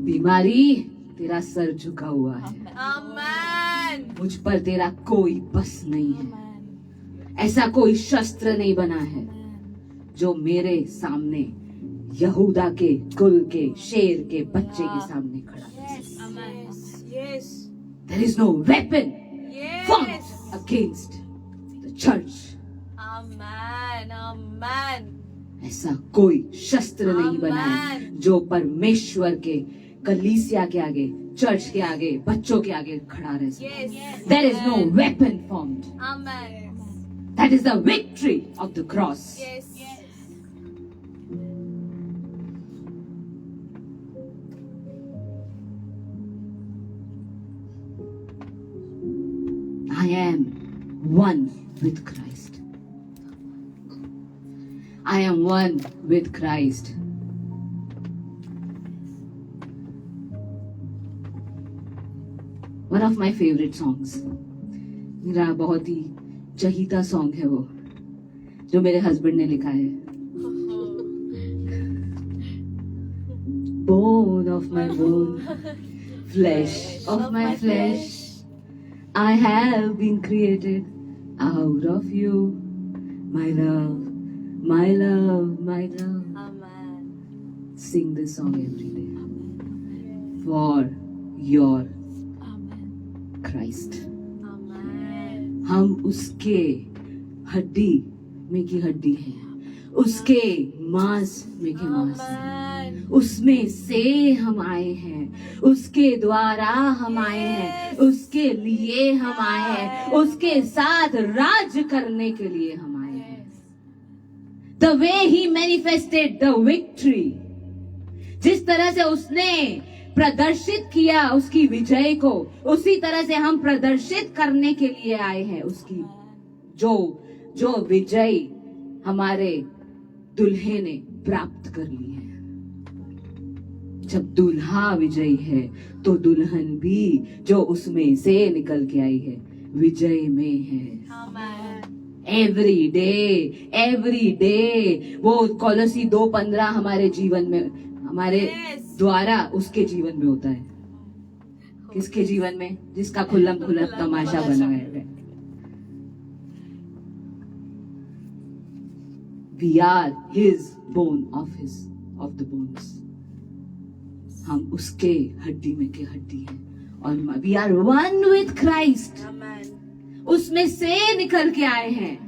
बीमारी तेरा सर झुका हुआ है, Amen. मुझ पर तेरा कोई बस नहीं है। ऐसा कोई शस्त्र नहीं बना है जो मेरे सामने, यहूदा के कुल के शेर के बच्चे के सामने खड़ा है। Yes. There is no weapon formed Yes. against the church. Amen. Amen. ऐसा कोई शस्त्र नहीं बना है Amen. जो परमेश्वर के कलीसिया के आगे, चर्च के आगे, बच्चों के आगे खड़ा रह सके। Yes. There is no weapon formed. Amen. That is the victory of the cross. Yes. I am one with Christ. I am one with Christ. One of my favorite songs. मेरा बहुत ही चहीता सॉन्ग है वो, जो मेरे husband ने लिखा है. Bone of my bone, flesh of my flesh, I have been created out of you, my love, my love, my love. Amen. Sing this song every day for your Christ. Amen. हम उसके हड्डी में की हड्डी है, उसके मांस में के मांस है, Amen. उसमें से हम आए हैं, उसके द्वारा हम आए हैं, उसके लिए हम आए हैं, उसके साथ राज करने के लिए हम आए हैं. The way he manifested the victory, जिस तरह से उसने प्रदर्शित किया उसकी विजय को, उसी तरह से हम प्रदर्शित करने के लिए आए हैं उसकी जो विजय हमारे दुल्हे ने प्राप्त कर ली है. जब दुल्हा विजयी है तो दुल्हन भी जो उसमें से निकल के आई है विजय में है. Amen. एवरी डे वो कोलोसी 2:15 हमारे जीवन में, हमारे Yes. द्वारा उसके जीवन में होता है. किसके जीवन में? जिसका खुल्लम खुल्ला तमाशा बना है. We are his bone of the bones. हम उसके हड्डी में के हड्डी हैं और we are one with Christ. Amen. उसमें से निकल के आए हैं.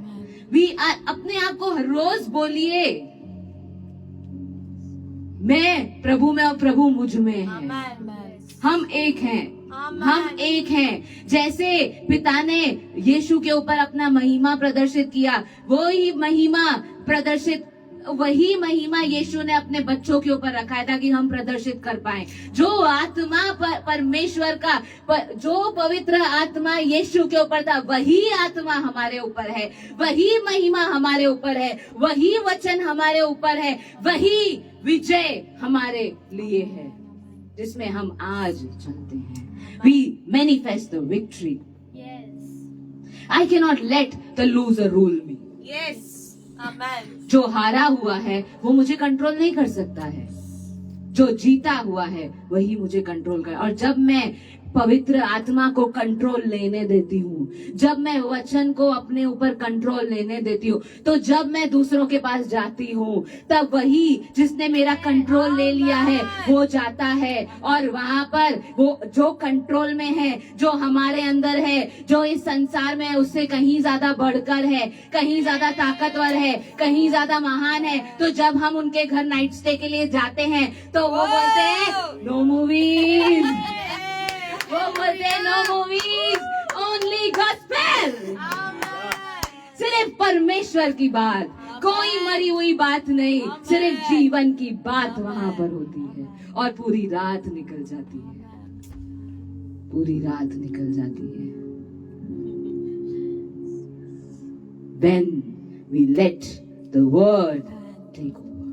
We are, अपने आप को हर रोज बोलिए, मैं प्रभु में और प्रभु मुझ में है. Amen. हम एक हैं. Amen. हम एक हैं. जैसे पिता ने यीशु के ऊपर अपना महिमा प्रदर्शित किया, वही महिमा यीशु ने अपने बच्चों के ऊपर रखा है ताकि हम प्रदर्शित कर पाए. जो आत्मा परमेश्वर का, जो पवित्र आत्मा यीशु के ऊपर था, वही आत्मा हमारे ऊपर है, वही महिमा हमारे ऊपर है, वही वचन हमारे ऊपर है, वही विजय हमारे लिए है जिसमें हम आज चलते हैं. We manifest the victory. Yes. I cannot let the loser rule me. Yes. Amen. जो हारा हुआ है वो मुझे कंट्रोल नहीं कर सकता है. जो जीता हुआ है वही मुझे कंट्रोल कर. और जब मैं पवित्र आत्मा को कंट्रोल लेने देती हूँ, जब मैं वचन को अपने ऊपर कंट्रोल लेने देती हूँ, तो जब मैं दूसरों के पास जाती हूँ, तब वही जिसने मेरा कंट्रोल ले लिया है वो जाता है और वहां पर वो जो कंट्रोल में है, जो हमारे अंदर है, जो इस संसार में है, उससे कहीं ज्यादा बढ़कर है, कहीं ज्यादा ताकतवर है, कहीं ज्यादा महान है. तो जब हम उनके घर नाइट स्टे के लिए जाते हैं तो वो बोलते हैं नो मूवीज, वो बोलते हैं no movies, only gospel. Amen. सिर्फ परमेश्वर की बात, कोई मरी हुई बात नहीं, सिर्फ जीवन की बात वहां पर होती है. और पूरी रात निकल जाती है, पूरी रात निकल जाती है. When we let the word take over.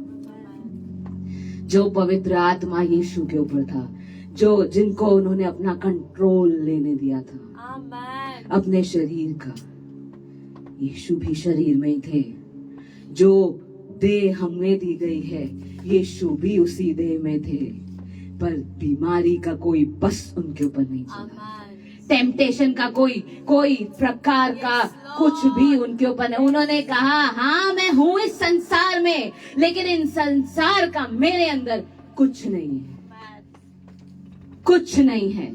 जो पवित्र आत्मा यीशु के ऊपर था, जिनको उन्होंने अपना कंट्रोल लेने दिया था Amen. अपने शरीर का. यीशु भी शरीर में ही थे. जो देह हमें दी गई है, यीशु भी उसी देह में थे, पर बीमारी का कोई बस उनके ऊपर नहीं चला. Amen. टेम्पटेशन का कोई प्रकार का कुछ भी उनके ऊपर नहीं. उन्होंने कहा हाँ मैं हूं इस संसार में, लेकिन इन संसार का मेरे अंदर कुछ नहीं है, कुछ नहीं है,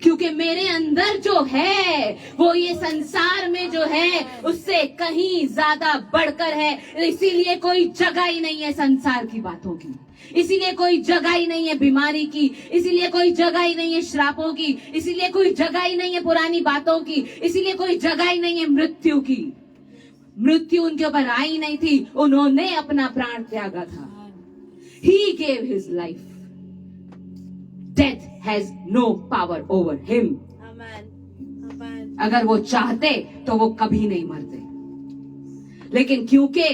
क्योंकि मेरे अंदर जो है वो ये संसार में जो है उससे कहीं ज्यादा बढ़कर है. इसीलिए कोई जगह ही नहीं है संसार की बातों की, इसीलिए कोई जगह ही नहीं है बीमारी की, इसीलिए कोई जगह ही नहीं है श्रापों की, इसीलिए कोई जगह ही नहीं है पुरानी बातों की, इसीलिए कोई जगह ही नहीं है मृत्यु की. मृत्यु उनके ऊपर आई नहीं थी, उन्होंने अपना प्राण त्यागा था. He gave his life. Death has no power over him. Amen. Amen. अगर वो चाहते तो वो कभी नहीं मरते, लेकिन क्योंकि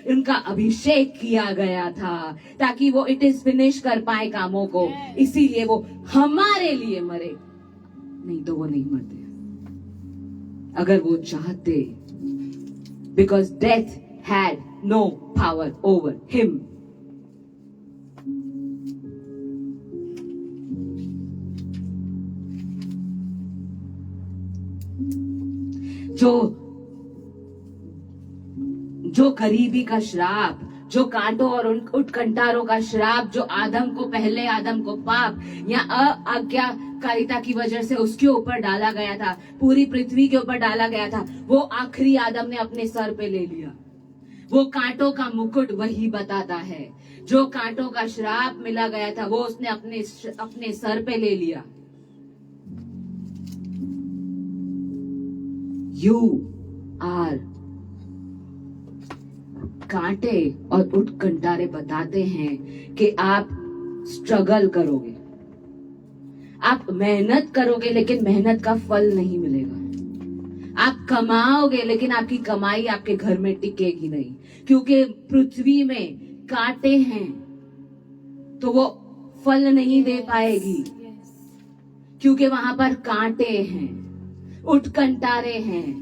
उनका अभिषेक किया गया था ताकि वो इट इज फिनिश कर पाए कामों को, इसीलिए वो हमारे लिए मरे, नहीं तो वो नहीं मरते अगर वो चाहते, because death had no power over him. जो गरीबी का श्राप, जो कांटों और उत्कंटारों का श्राप, जो पहले आदम को पाप या आज्ञाकारिता की वजह से उसके ऊपर डाला गया था, पूरी पृथ्वी के ऊपर डाला गया था, वो आखिरी आदम ने अपने सर पे ले लिया। वो कांटों का मुकुट वही बताता है, जो कांटों का श्राप मिला गया था वो उसने अपने सर पे ले लिया। यू आर, कांटे और उत्कंटारे बताते हैं कि आप स्ट्रगल करोगे, आप मेहनत करोगे, लेकिन मेहनत का फल नहीं मिलेगा। आप कमाओगे लेकिन आपकी कमाई आपके घर में टिकेगी नहीं, क्योंकि पृथ्वी में कांटे हैं तो वो फल नहीं दे पाएगी, क्योंकि वहां पर कांटे हैं, उत्कंटारे हैं,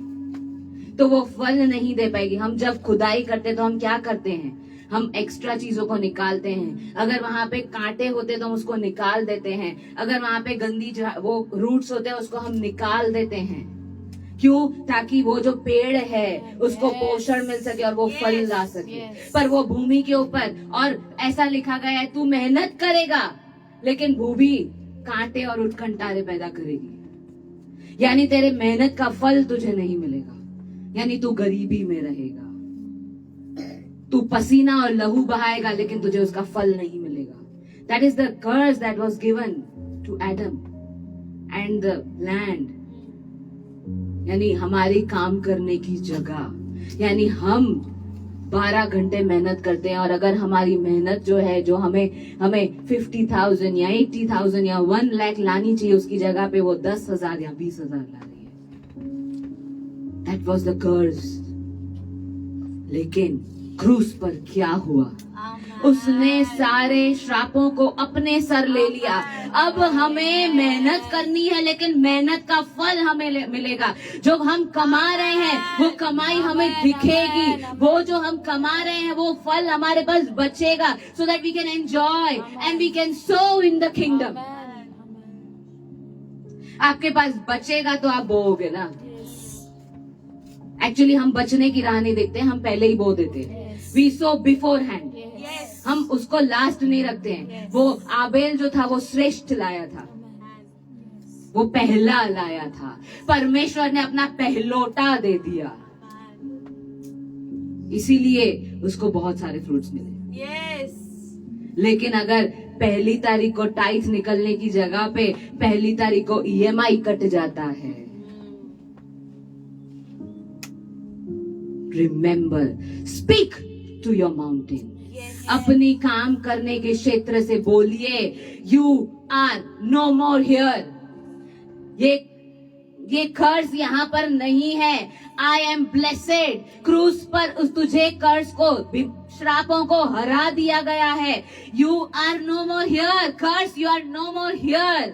तो वो फल नहीं दे पाएगी। हम जब खुदाई करते तो हम क्या करते हैं, हम एक्स्ट्रा चीजों को निकालते हैं। अगर वहां पे कांटे होते तो हम उसको निकाल देते हैं, अगर वहां पे गंदी वो रूट्स होते हैं उसको हम निकाल देते हैं। क्यों? ताकि वो जो पेड़ है उसको पोषण मिल सके और वो फल ला सके। पर वो भूमि के ऊपर, और ऐसा लिखा गया है, तू मेहनत करेगा लेकिन भूमि कांटे और उत्कंटारे पैदा करेगी, यानी तेरे मेहनत का फल तुझे नहीं मिलेगा, यानी तू गरीबी में रहेगा। तू पसीना और लहू बहाएगा लेकिन तुझे उसका फल नहीं मिलेगा। That is the curse that was given to Adam and the land, यानी हमारी काम करने की जगह, यानी हम 12 घंटे मेहनत करते हैं और अगर हमारी मेहनत जो है, जो हमें 50,000 या 80,000 या 1 लाख लानी चाहिए, उसकी जगह पे वो 10,000 या 20,000 ला रही है। That was the curse। लेकिन क्रूस पर क्या हुआ? उसने सारे श्रापों को अपने सर ले लिया। अब हमें मेहनत करनी है लेकिन मेहनत का फल हमें मिलेगा। जो हम कमा रहे हैं वो कमाई हमें दिखेगी, वो जो हम कमा रहे हैं वो फल हमारे पास बचेगा, so that we can enjoy and we can sow in the kingdom। आपके पास बचेगा तो आप बोओगे ना। एक्चुअली हम बचने की राह नहीं देखते, हम पहले ही बो देते हैं। वी सो बिफोर हैंड, हम उसको लास्ट नहीं रखते हैं। वो आबेल जो था वो श्रेष्ठ लाया था, वो पहला लाया था। परमेश्वर ने अपना पहलोटा दे दिया, इसीलिए उसको बहुत सारे फ्रूट्स मिले। लेकिन अगर पहली तारीख को टाइथ निकलने की जगह पे पहली तारीख को EMI कट जाता है, remember, speak to your mountain. अपनी काम करने के क्षेत्र से बोलिए, you are no more here. ये कर्ज यहाँ पर नहीं है। I am blessed. क्रूस पर तुझे कर्ज को, श्रापों को हरा दिया गया है। You are no more here. Curse, you are no more here.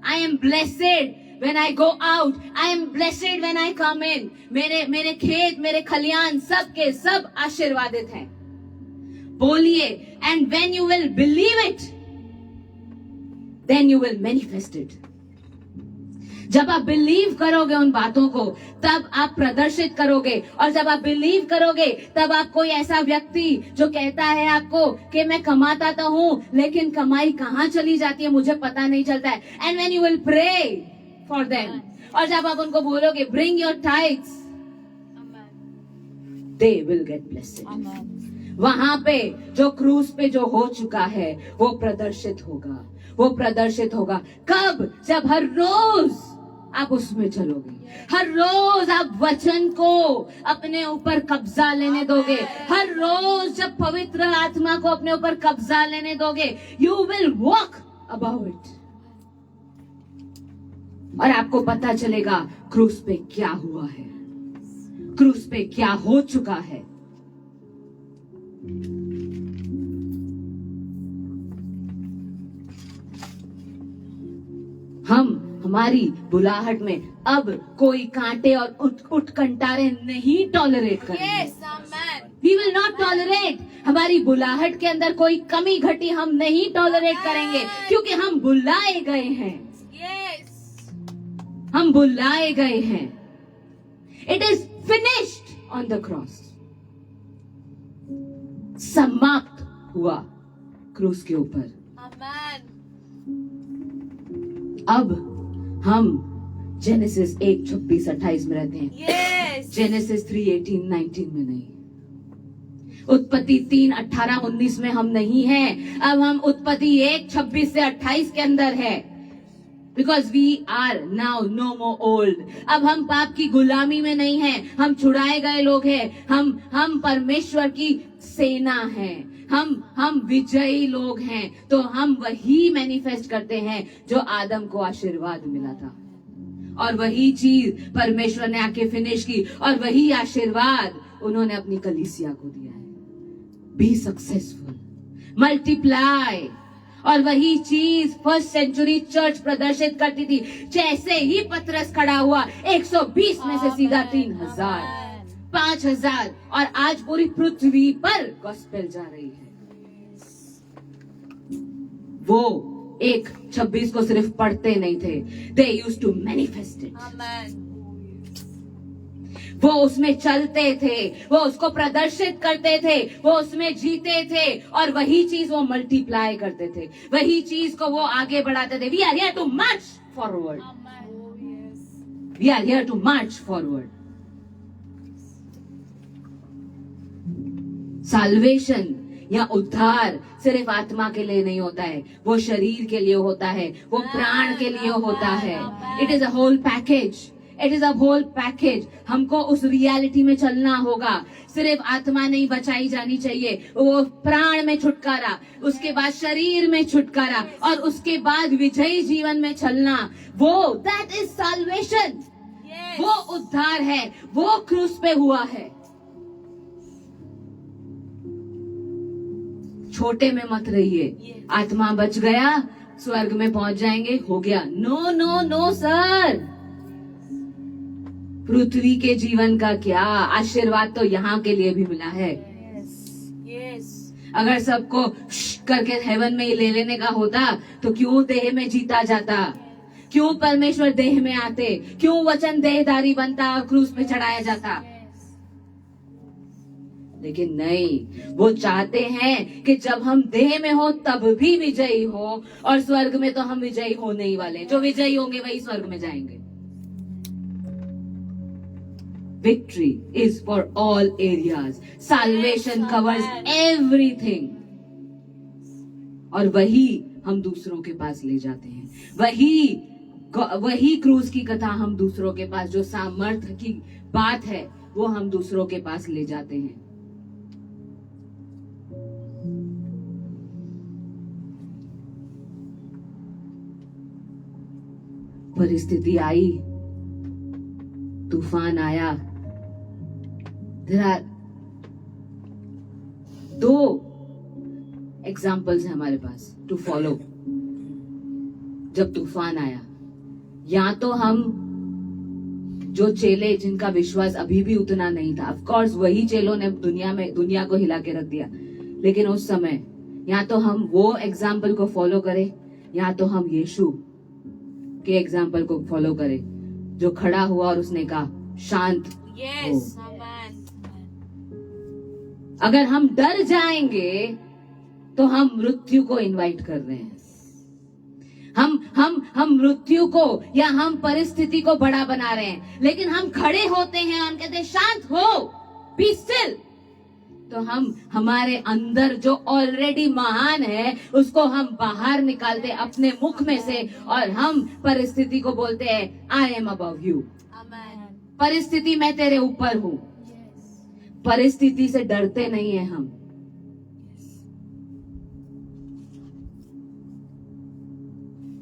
I am blessed when I go out, I am blessed when I come in। मेरे खेत, मेरे खलियान सब के सब आशीर्वादित हैं। बोलिए, and when you will believe it, then you will manifest it। जब आप बिलीव करोगे उन बातों को, तब आप प्रदर्शित करोगे। और जब आप बिलीव करोगे तब आप कोई ऐसा व्यक्ति जो कहता है आपको कि मैं कमाता तो हूं लेकिन कमाई कहाँ चली जाती है मुझे पता नहीं चलता है, and when you will pray for them, और जब आप उनको बोलोगे bring your tithes, they will get blessed। वहां पे जो क्रूस पे जो हो चुका है वो प्रदर्शित होगा, वो प्रदर्शित होगा। कब? जब हर रोज आप उसमें चलोगे, हर रोज आप वचन को अपने ऊपर कब्जा लेने दोगे, हर रोज जब पवित्र आत्मा को अपने ऊपर कब्जा लेने दोगे, you will walk about it। और आपको पता चलेगा क्रूस पे क्या हुआ है, क्रूस पे क्या हो चुका है। हमारी बुलाहट में अब कोई कांटे और उत्कंठारे नहीं टॉलरेट करेंगे। Yes, amen. We will not tolerate। हमारी बुलाहट के अंदर कोई कमी घटी हम नहीं टॉलरेट करेंगे, क्योंकि हम बुलाए गए हैं, Yes. हम बुलाए गए हैं। It is finished on the cross। समाप्त हुआ क्रूस के ऊपर। Amen. अब हम जेनेसिस 1:26-28 में रहते हैं, Yes. जेनेसिस 3:18-19 में नहीं। उत्पत्ति 3:18-19 में हम नहीं हैं। अब हम उत्पत्ति 1:26 से 28 के अंदर है। Because we are now no more old. अब हम पाप की गुलामी में नहीं हैं, हम छुड़ाए गए लोग हैं। हम परमेश्वर की सेना हैं, हम विजयी लोग हैं। तो हम वही मैनिफेस्ट करते हैं जो आदम को आशीर्वाद मिला था, और वही चीज परमेश्वर ने आके फिनिश की, और वही आशीर्वाद उन्होंने अपनी कलीसिया को दिया है। Be successful, multiply. और वही चीज फर्स्ट सेंचुरी चर्च प्रदर्शित करती थी। जैसे ही पतरस खड़ा हुआ, 120 में से सीधा 3000, 5000, और आज पूरी पृथ्वी पर गॉस्पेल जा रही है। वो 1:26 को सिर्फ पढ़ते नहीं थे, they used to manifest it. Amen. वो उसमें चलते थे, वो उसको प्रदर्शित करते थे, वो उसमें जीते थे, और वही चीज वो मल्टीप्लाई करते थे, वही चीज को वो आगे बढ़ाते थे। We are here to march forward, we are here to march forward. Salvation या उद्धार सिर्फ आत्मा के लिए नहीं होता है, वो शरीर के लिए होता है, वो प्राण के लिए होता है। It is a whole package, it is a whole package. हमको उस रियलिटी में चलना होगा। सिर्फ आत्मा नहीं बचाई जानी चाहिए, वो प्राण में छुटकारा, उसके बाद शरीर में छुटकारा, और उसके बाद विजयी जीवन में चलना। वो दैट इज साल्वेशन। Yes. वो उद्धार है, वो क्रूस पे हुआ है। छोटे में मत रहिए, आत्मा बच गया स्वर्ग में पहुंच जाएंगे, हो गया। नो नो नो सर, पृथ्वी के जीवन का क्या आशीर्वाद तो यहाँ के लिए भी मिला है। Yes. Yes. अगर सबको करके हेवन में ही ले लेने का होता तो क्यों देह में जीता जाता, क्यों परमेश्वर देह में आते, क्यों वचन देहधारी बनता और क्रूस पे चढ़ाया जाता। लेकिन नहीं, वो चाहते हैं कि जब हम देह में हो तब भी विजयी हो, और स्वर्ग में तो हम विजयी होने ही वाले। जो विजयी होंगे वही स्वर्ग में जाएंगे। Victory is for all areas. Salvation covers everything. और वही हम दूसरों के पास ले जाते हैं। वही क्रूस की कथा हम दूसरों के पास, जो सामर्थ्य की बात है, वो हम दूसरों के पास ले जाते हैं। परिस्थिति आई, तूफान आया। There are 2 एग्जाम्पल्स है हमारे पास टू फॉलो। जब तूफान आया, या तो हम जो चेले जिनका विश्वास अभी भी उतना नहीं था, ऑफ कोर्स वही चेलों ने दुनिया को हिला के रख दिया, लेकिन उस समय या तो हम वो एग्जाम्पल को फॉलो करें, या तो हम यीशु के एग्जाम्पल को फॉलो करें, जो खड़ा हुआ और उसने कहा शांत Yes. हो। Amen. अगर हम डर जाएंगे तो हम मृत्यु को इनवाइट कर रहे हैं। हम मृत्यु को या हम परिस्थिति को बड़ा बना रहे हैं। लेकिन हम खड़े होते हैं, हम कहते हैं शांत हो, बी स्टिल, तो हम हमारे अंदर जो ऑलरेडी महान है उसको हम बाहर निकालते अपने मुख में से, और हम परिस्थिति को बोलते हैं I M above you. Amen. परिस्थिति मैं तेरे ऊपर हूं। परिस्थिति से डरते नहीं है हम।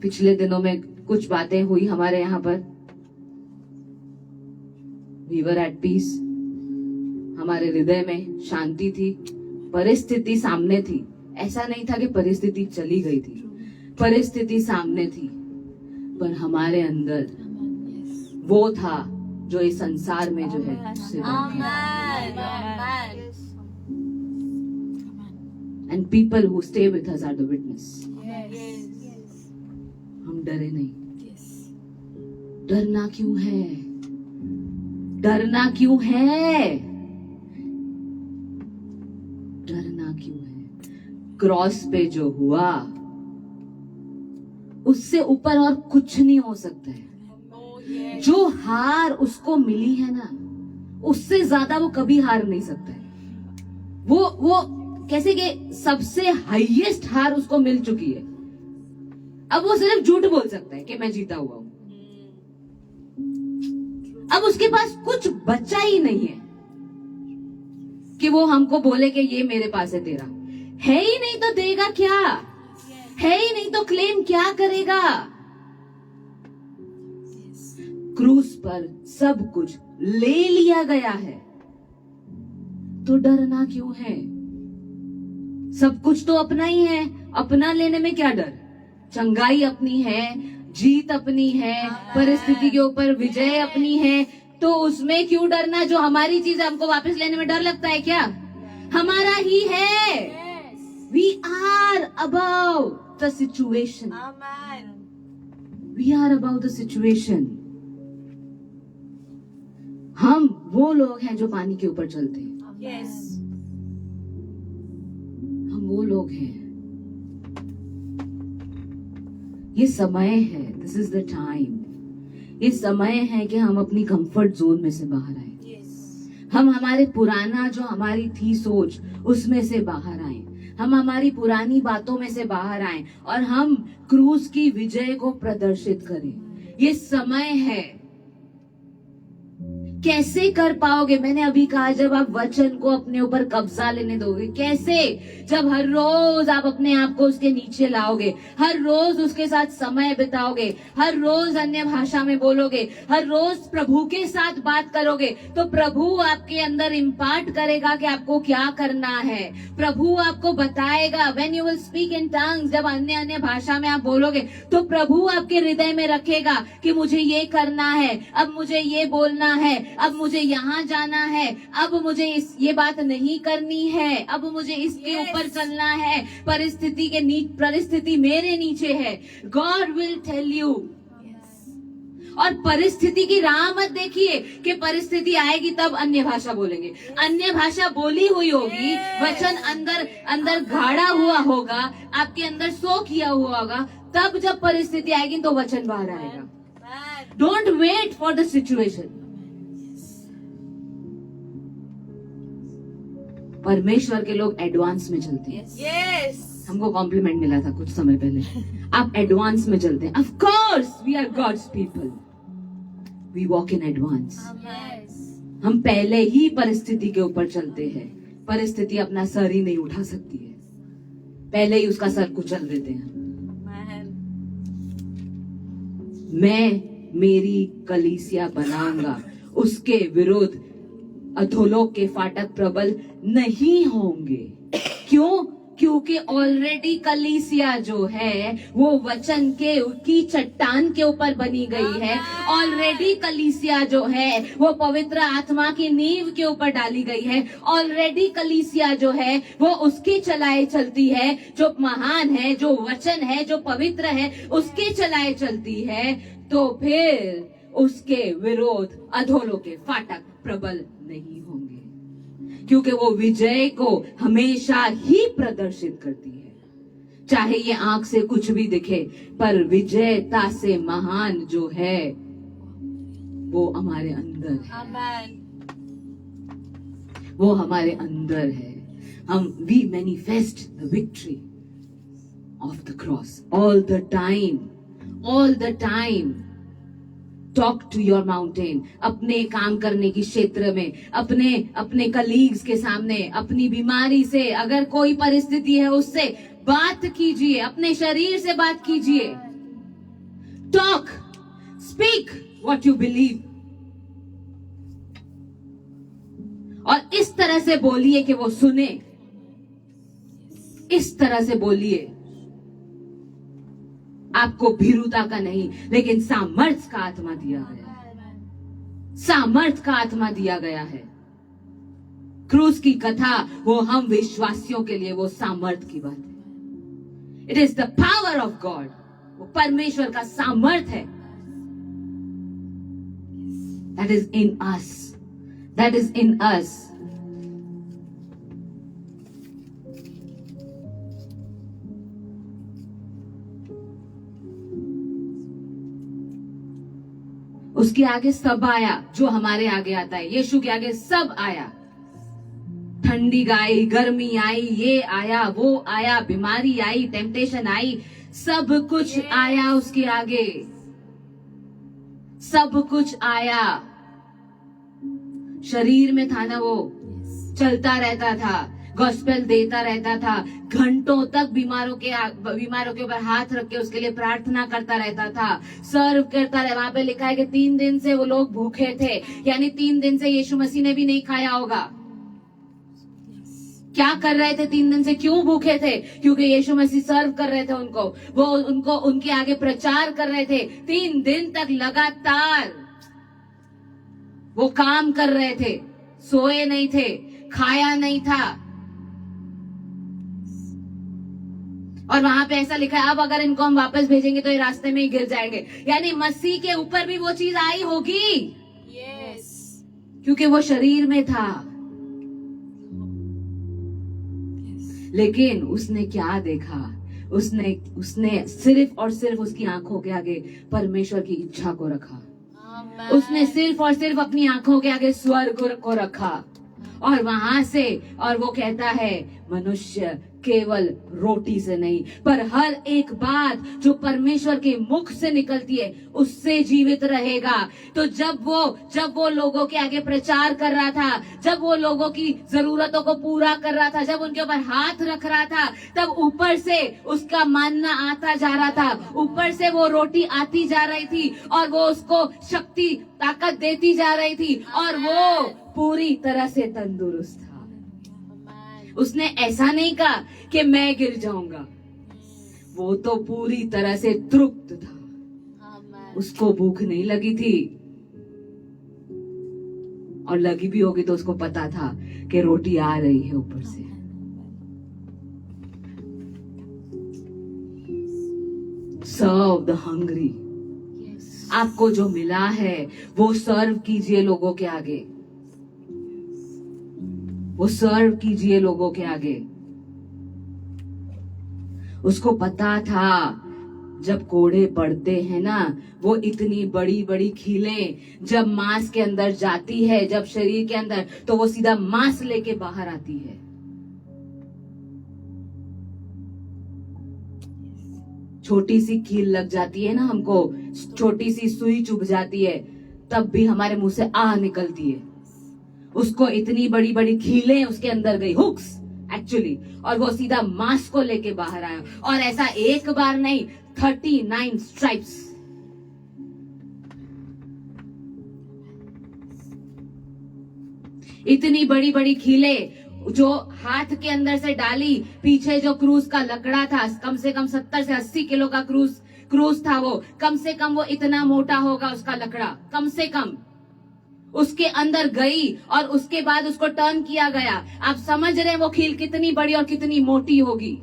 पिछले दिनों में कुछ बातें हुई हमारे यहाँ पर, वी वर एट पीस, हमारे हृदय में शांति थी, परिस्थिति सामने थी। ऐसा नहीं था कि परिस्थिति चली गई थी, परिस्थिति सामने थी, पर हमारे अंदर वो था जो इस संसार में जो है उससे डरता है। Amen. And people who stay with us are the witness. Yes. हम डरे नहीं। डरना क्यों है? डरना क्यों है? डरना क्यों है? क्रॉस पे जो हुआ उससे ऊपर और कुछ नहीं हो सकता है। Oh, yes. जो हार उसको मिली है ना, उससे ज्यादा वो कभी हार नहीं सकता है। वो कैसे कि सबसे हाईएस्ट हार उसको मिल चुकी है। अब वो सिर्फ झूठ बोल सकता है कि मैं जीता हुआ हूं। अब उसके पास कुछ बचा ही नहीं है कि वो हमको बोले कि ये मेरे पास है, तेरा है ही नहीं तो देगा क्या? है ही नहीं तो क्लेम क्या करेगा? क्रूस पर सब कुछ ले लिया गया है, तो डरना क्यों है? सब कुछ तो अपना ही है, अपना लेने में क्या डर? चंगाई अपनी है, जीत अपनी है, परिस्थिति के ऊपर विजय अपनी है, तो उसमें क्यों डरना? जो हमारी चीज है हमको वापस लेने में डर लगता है क्या? हमारा ही है। We are above the situation. Amen. We are above the situation. हम वो लोग हैं जो पानी के ऊपर चलते हैं। Yes. हम वो लोग हैं। ये समय है, दिस इज द टाइम। ये समय है कि हम अपनी कंफर्ट जोन में से बाहर आए। Yes. हम हमारे पुराना जो हमारी थी सोच उसमें से बाहर आए, हम हमारी पुरानी बातों में से बाहर आए और हम क्रूस की विजय को प्रदर्शित करें। ये समय है। कैसे कर पाओगे? मैंने अभी कहा, जब आप वचन को अपने ऊपर कब्जा लेने दोगे। कैसे? जब हर रोज आप अपने आप को उसके नीचे लाओगे, हर रोज उसके साथ समय बिताओगे, हर रोज अन्य भाषा में बोलोगे, हर रोज प्रभु के साथ बात करोगे, तो प्रभु आपके अंदर इम्पार्ट करेगा कि आपको क्या करना है। प्रभु आपको बताएगा। When you will speak in tongues, जब अन्य भाषा में आप बोलोगे, तो प्रभु आपके हृदय में रखेगा कि मुझे ये करना है, अब मुझे ये बोलना है, अब मुझे यहाँ जाना है, अब मुझे ये बात नहीं करनी है, अब मुझे इसके ऊपर चलना है। परिस्थिति मेरे नीचे है। God will tell you. और परिस्थिति की राह मत देखिए कि परिस्थिति आएगी तब अन्य भाषा बोलेंगे। अन्य भाषा बोली हुई होगी, वचन अंदर गाड़ा हुआ होगा, आपके अंदर सो किया हुआ होगा, तब जब परिस्थिति आएगी तो वचन बाहर आएगा। Amen. Don't wait for the situation. परमेश्वर के लोग एडवांस में चलते हैं। Yes. हमको कॉम्प्लीमेंट मिला था कुछ समय पहले, आप एडवांस में चलते हैं। Of course we are God's people, we walk in advance. Yes. हम पहले ही परिस्थिति के ऊपर चलते हैं। परिस्थिति अपना सर ही नहीं उठा सकती है, पहले ही उसका सर कुचल देते हैं। Amen. मैं मेरी कलीसिया बनाऊंगा, उसके विरुद्ध अधोलोक के फाटक प्रबल नहीं होंगे। क्यों? क्योंकि ऑलरेडी कलीसिया जो है वो वचन की चट्टान के ऊपर बनी गई है। ऑलरेडी कलीसिया जो है वो पवित्र आत्मा की नींव के ऊपर डाली गई है। ऑलरेडी कलीसिया जो है वो उसके चलाए चलती है, जो महान है, जो वचन है, जो पवित्र है, उसके चलाए चलती है। तो फिर उसके विरोध अधोलोक के फाटक प्रबल नहीं होंगे, क्योंकि वो विजय को हमेशा ही प्रदर्शित करती है। चाहे ये आंख से कुछ भी दिखे, पर विजयता से महान जो है वो हमारे अंदर है। Amen. वो हमारे अंदर है। हम we manifest the victory of the cross all the time. Talk to your mountain. अपने काम करने की क्षेत्र में, अपने कलीग्स के सामने, अपनी बीमारी से, अगर कोई परिस्थिति है उससे बात कीजिए, अपने शरीर से बात कीजिए। Talk, speak what you believe, और इस तरह से बोलिए कि वो सुने, इस तरह से बोलिए। आपको भीरुता का नहीं, लेकिन सामर्थ्य का आत्मा दिया गया है। सामर्थ्य का आत्मा दिया गया है। क्रूस की कथा वो हम विश्वासियों के लिए वो सामर्थ्य की बात है। It is the power of God, वो परमेश्वर का सामर्थ्य है। That is in us, that is in us. उसके आगे सब आया जो हमारे आगे आता है। यीशु के आगे सब आया। ठंडी आई, गर्मी आई, ये आया, वो आया, बीमारी आई, टेम्पटेशन आई, सब कुछ आया उसके आगे। सब कुछ आया। शरीर में था ना वो, चलता रहता था, गॉस्पेल देता रहता था, घंटों तक बीमारों के ऊपर हाथ रख के उसके लिए प्रार्थना करता रहता था, सर्व करता रहा। वहां पे लिखा है कि 3 दिन से वो लोग भूखे थे, यानी 3 दिन से यीशु मसीह ने भी नहीं खाया होगा। क्या कर रहे थे 3 दिन से? क्यों भूखे थे? क्योंकि यीशु मसीह सर्व कर रहे थे उनको, वो उनको उनके आगे प्रचार कर रहे थे। 3 दिन तक लगातार वो काम कर रहे थे, सोए नहीं थे, खाया नहीं था। और वहां पे ऐसा लिखा है, अब अगर इनको हम वापस भेजेंगे तो ये रास्ते में ही गिर जाएंगे। यानी मसीह के ऊपर भी वो चीज आई होगी, यस, क्योंकि वो शरीर में था। लेकिन उसने क्या देखा? उसने सिर्फ और सिर्फ उसकी आंखों के आगे परमेश्वर की इच्छा को रखा। उसने सिर्फ और सिर्फ अपनी आंखों के आगे स्वर्ग को रखा। और वहां से, और वो कहता है, मनुष्य केवल रोटी से नहीं, पर हर एक बात जो परमेश्वर के मुख से निकलती है उससे जीवित रहेगा। तो जब वो लोगों के आगे प्रचार कर रहा था, जब वो लोगों की जरूरतों को पूरा कर रहा था, जब उनके ऊपर हाथ रख रहा था, तब ऊपर से उसका मानना आता जा रहा था, ऊपर से वो रोटी आती जा रही थी, और वो उसको शक्ति ताकत देती जा रही थी, और वो पूरी तरह से तंदुरुस्त था। उसने ऐसा नहीं कहा कि मैं गिर जाऊंगा, वो तो पूरी तरह से तृप्त था। उसको भूख नहीं लगी थी, और लगी भी होगी तो उसको पता था कि रोटी आ रही है ऊपर से। Serve the hungry. आपको जो मिला है वो सर्व कीजिए लोगों के आगे, वो सर्व कीजिए लोगों के आगे। उसको पता था जब कोड़े पड़ते हैं ना, वो इतनी बड़ी बड़ी खीलें जब मांस के अंदर जाती है, जब शरीर के अंदर, तो वो सीधा मांस लेके बाहर आती है। छोटी सी कील लग जाती है ना हमको, छोटी सी सुई चुभ जाती है, तब भी हमारे मुंह से आह निकलती है। उसको इतनी बड़ी बड़ी खीलें उसके अंदर गई, हुक्स एक्चुअली, और वो सीधा मांस को लेके बाहर आया। और ऐसा एक बार नहीं, 39 स्ट्राइप्स। इतनी बड़ी बड़ी खीलें जो हाथ के अंदर से डाली, पीछे जो क्रूस का लकड़ा था, कम से कम 70 से 80 किलो का क्रूस था वो, कम से कम वो इतना मोटा होगा उसका लकड़ा, कम से कम। उसके अंदर गई और उसके बाद उसको टर्न किया गया। आप समझ रहे हैं वो खील कितनी बड़ी और कितनी मोटी होगी।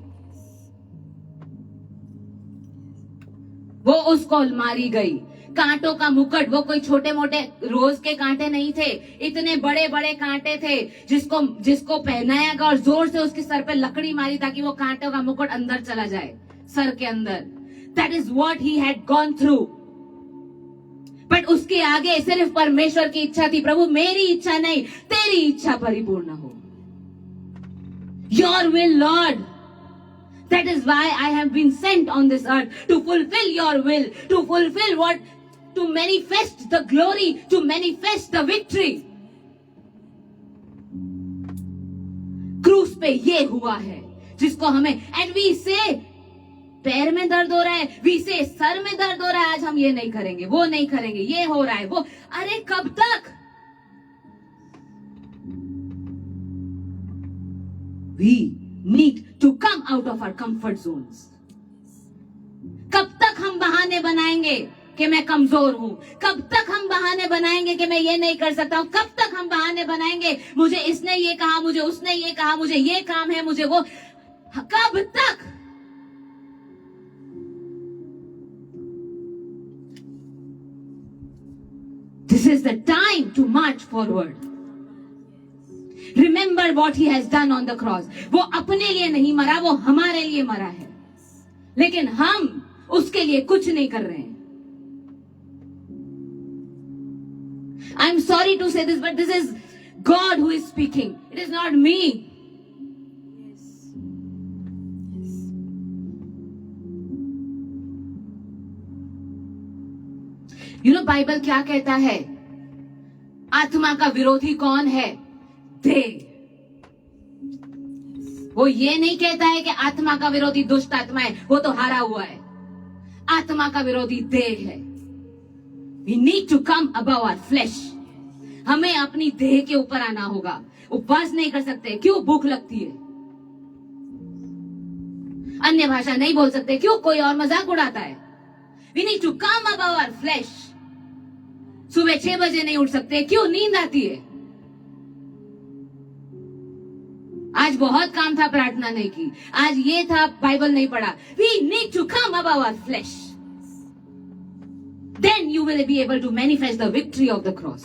वो उसको मारी गई। कांटों का मुकुट, वो कोई छोटे मोटे रोज के कांटे नहीं थे, इतने बड़े बड़े कांटे थे जिसको पहनाया गया, और जोर से उसके सर पे लकड़ी मारी ताकि वो कांटों का मुकुट अंदर चला जाए, सर के अंदर। That is what he had gone through. But उसके आगे सिर्फ परमेश्वर की इच्छा थी। प्रभु मेरी इच्छा नहीं, तेरी इच्छा परिपूर्ण हो। Your will Lord, that is why I have been sent on this earth, to fulfill your will, to fulfill what, to manifest the glory, to manifest the victory. क्रूस पे ये हुआ है जिसको हमें, and we say पैर में दर्द हो रहा है, वी से सर में दर्द हो रहा है, आज हम ये नहीं करेंगे, वो नहीं करेंगे, ये हो रहा है, वो, अरे कब तक? We need to come out of our comfort zones. कब तक हम बहाने बनाएंगे कि मैं कमजोर हूं? कब तक हम बहाने बनाएंगे कि मैं ये नहीं कर सकता हूं? कब तक हम बहाने बनाएंगे, मुझे इसने ये कहा, मुझे उसने ये कहा, मुझे ये काम है, मुझे वो, कब तक? This is the time to march forward. Remember what he has done on the cross. वो अपने लिए नहीं मरा, वो हमारे लिए मरा है, लेकिन हम उसके लिए कुछ नहीं कर रहे हैं. I'm sorry to say this, but this is God who is speaking. It is not me. Yes. Yes. You know, Bible क्या कहता है? आत्मा का विरोधी कौन है? देह. वो ये नहीं कहता है कि आत्मा का विरोधी दुष्ट आत्मा है, वो तो हारा हुआ है. आत्मा का विरोधी देह है. We need to come above our flesh. हमें अपनी देह के ऊपर आना होगा. उपवास नहीं कर सकते, क्यों? भूख लगती है. अन्य भाषा नहीं बोल सकते, क्यों? कोई और मजाक उड़ाता है. We need to come above our flesh. सुबह 6 बजे नहीं उठ सकते, क्यों? नींद आती है. आज बहुत काम था, प्रार्थना नहीं की. आज ये था, बाइबल नहीं पढ़ा. We need to come above our flesh. Then you will be able to manifest the victory of the cross.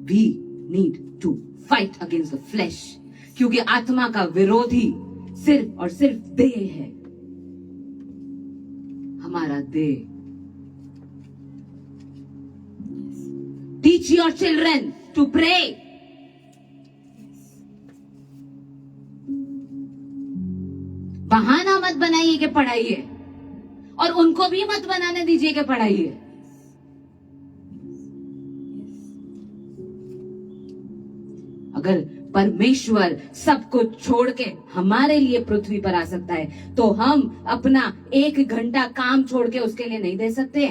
We need to fight against the flesh. क्योंकि आत्मा का विरोधी सिर्फ और सिर्फ देह है. हमारा देह. Teach your children to pray. बहाना मत बनाइए कि पढ़ाइए, और उनको भी मत बनाने दीजिए कि पढ़ाइए. अगर परमेश्वर सब कुछ छोड़ के हमारे लिए पृथ्वी पर आ सकता है, तो हम अपना 1 घंटा काम छोड़ के उसके लिए नहीं दे सकते?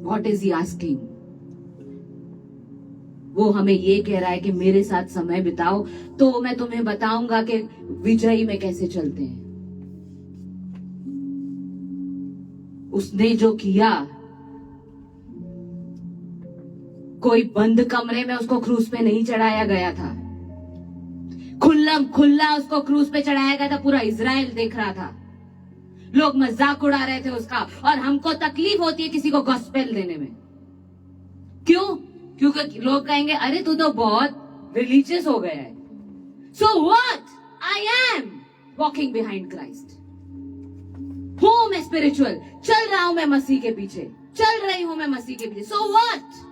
What is he asking? वो हमें ये कह रहा है कि मेरे साथ समय बिताओ, तो मैं तुम्हें बताऊंगा कि विजयी में कैसे चलते हैं. उसने जो किया, कोई बंद कमरे में उसको क्रूस पे नहीं चढ़ाया गया था. खुल्ला उसको क्रूस पे चढ़ाया गया था. पूरा इजराइल देख रहा था. लोग मजाक उड़ा रहे थे उसका, और हमको तकलीफ होती है किसी को गॉस्पेल देने में. क्यों? क्योंकि लोग कहेंगे, अरे तू तो बहुत रिलीजियस हो गया है. So what? I am walking behind Christ. हूं मैं स्पिरिचुअल, चल रहा हूं मैं मसीह के पीछे, चल रही हूं मैं मसीह के पीछे. So what?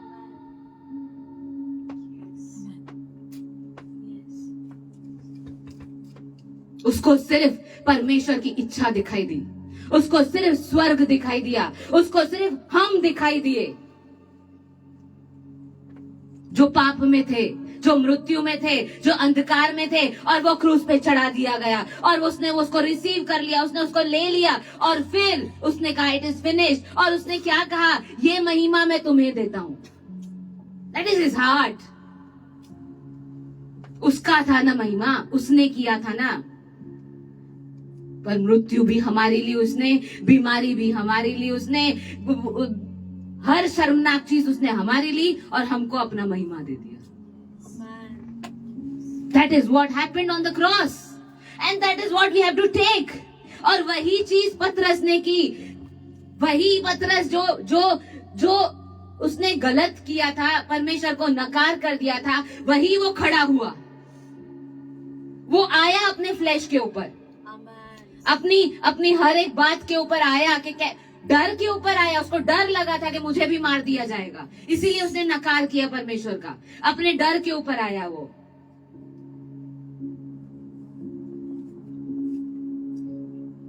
उसको सिर्फ परमेश्वर की इच्छा दिखाई दी, उसको सिर्फ स्वर्ग दिखाई दिया, उसको सिर्फ हम दिखाई दिए. जो पाप में थे, जो मृत्यु में थे, जो अंधकार में थे, और वो क्रूस पे चढ़ा दिया गया, और उसने उसको रिसीव कर लिया, उसने उसको ले लिया, और फिर उसने कहा इट इज फिनिश्ड. और उसने क्या कहा? ये महिमा मैं तुम्हें देता हूं. That is his heart. उसका था ना महिमा, उसने किया था ना. पर मृत्यु भी हमारे लिए उसने, बीमारी भी हमारे लिए उसने, हर शर्मनाक चीज उसने हमारे लिए, और हमको अपना महिमा दे दिया. That is what happened on the cross, and that is what we have to take. और वही चीज पतरस ने की. वही पतरस जो उसने गलत किया था, परमेश्वर को नकार कर दिया था, वही वो खड़ा हुआ. वो आया अपने फ्लैश के ऊपर, अपनी हर एक बात के ऊपर आया, कि डर के ऊपर आया. उसको डर लगा था कि मुझे भी मार दिया जाएगा, इसीलिए उसने नकार किया परमेश्वर का. अपने डर के ऊपर आया वो.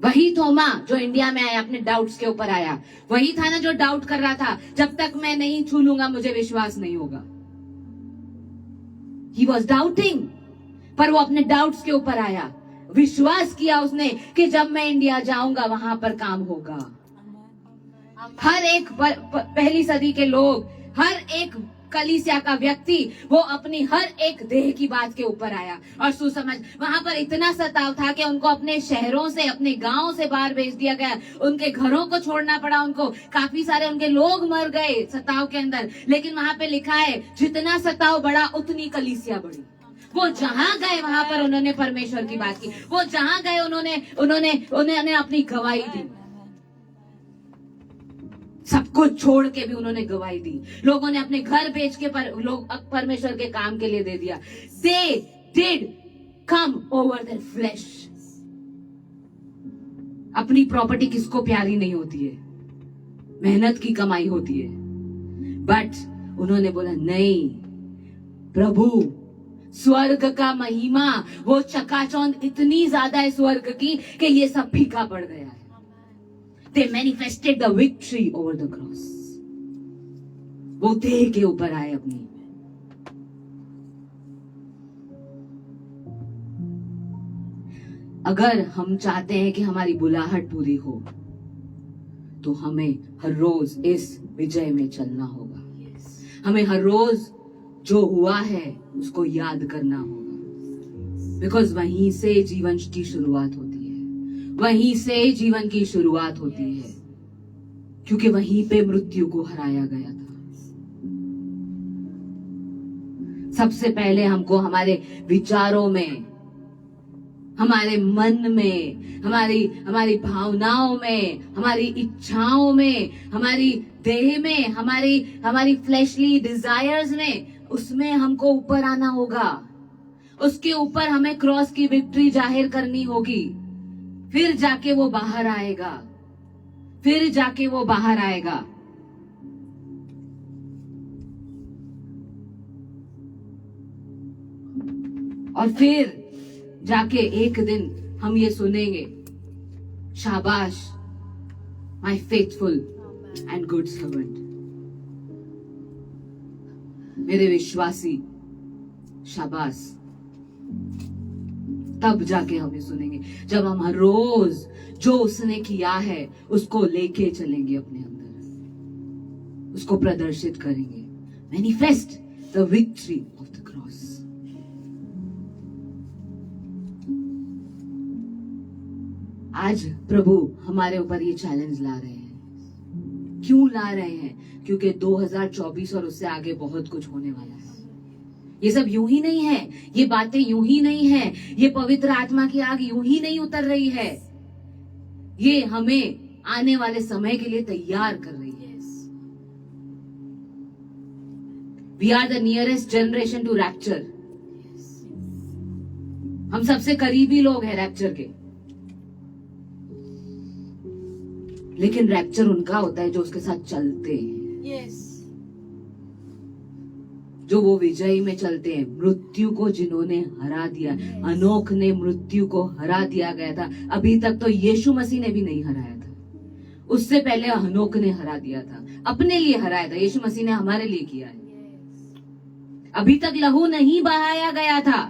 वही थोमा जो इंडिया में आया, अपने डाउट्स के ऊपर आया. वही था ना जो डाउट कर रहा था, जब तक मैं नहीं छू लूंगा मुझे विश्वास नहीं होगा. He was doubting. पर वो अपने डाउट्स के ऊपर आया, विश्वास किया उसने कि जब मैं इंडिया जाऊंगा वहां पर काम होगा। हर एक पहली सदी के लोग, हर एक कलीसिया का व्यक्ति, वो अपनी हर एक देह की बात के ऊपर आया और सुसमझ। वहां पर इतना सताव था कि उनको अपने शहरों से, अपने गांव से बाहर भेज दिया गया, उनके घरों को छोड़ना पड़ा उनको, काफी सारे उनके लोग मर गए सताव के अंदर। लेकिन वहां पे लिखा है जितना सताव बढ़ा उतनी कलीसिया बढ़ी। वो जहां गए वहां पर उन्होंने परमेश्वर की बात की, वो जहां गए उन्होंने अपनी गवाही दी। सब कुछ छोड़ के भी उन्होंने गवाही दी। लोगों ने अपने घर बेच के लोग परमेश्वर के काम के लिए दे दिया। They did come over their flesh. अपनी प्रॉपर्टी किसको प्यारी नहीं होती है? मेहनत की कमाई होती है। बट उन्होंने बोला नहीं, प्रभु स्वर्ग का महिमा, वो चकाचौंध इतनी ज्यादा है स्वर्ग की कि ये सब फीका पड़ गया है। They manifested the victory over the cross. वो देह के ऊपर आए अपनी। अगर हम चाहते हैं कि हमारी बुलाहट पूरी हो, तो हमें हर रोज इस विजय में चलना होगा। हमें हर रोज जो हुआ है उसको याद करना होगा, बिकॉज वहीं से जीवन की शुरुआत होती है। वहीं से जीवन की शुरुआत होती है, क्योंकि वहीं पे मृत्यु को हराया गया था। सबसे पहले हमको हमारे विचारों में, हमारे मन में, हमारी भावनाओं में, हमारी इच्छाओं में, हमारी देह में, हमारी फ्लैशली डिजायर्स में, उसमें हमको ऊपर आना होगा। उसके ऊपर हमें क्रॉस की विक्ट्री जाहिर करनी होगी। फिर जाके वो बाहर आएगा, फिर जाके वो बाहर आएगा। और फिर जाके एक दिन हम ये सुनेंगे, शाबाश my faithful and good servant, मेरे विश्वासी, शाबाश। तब जाके हम ये सुनेंगे, जब हम हर रोज जो उसने किया है उसको लेके चलेंगे अपने अंदर, उसको प्रदर्शित करेंगे। Manifest the victory of the cross. आज प्रभु हमारे ऊपर ये चैलेंज ला रहे हैं। क्यों ला रहे हैं? क्योंकि 2024 और उससे आगे बहुत कुछ होने वाला है। ये सब यूं ही नहीं है, ये बातें यूं ही नहीं है, ये पवित्र आत्मा की आग यूं ही नहीं उतर रही है। ये हमें आने वाले समय के लिए तैयार कर रही है। We are the nearest generation to rapture. हम सबसे करीबी लोग हैं रैप्चर के। लेकिन रैप्चर उनका होता है जो उसके साथ चलते हैं। Yes. जो वो विजयी में चलते हैं। मृत्यु को जिन्होंने हरा दिया, अनोख ने मृत्यु को हरा दिया गया था। अभी तक तो यीशु मसीह ने भी नहीं हराया था, उससे पहले हनोक ने हरा दिया था, अपने लिए हराया था। यीशु मसीह ने हमारे लिए किया है। अभी तक लहू नहीं बहाया गया था,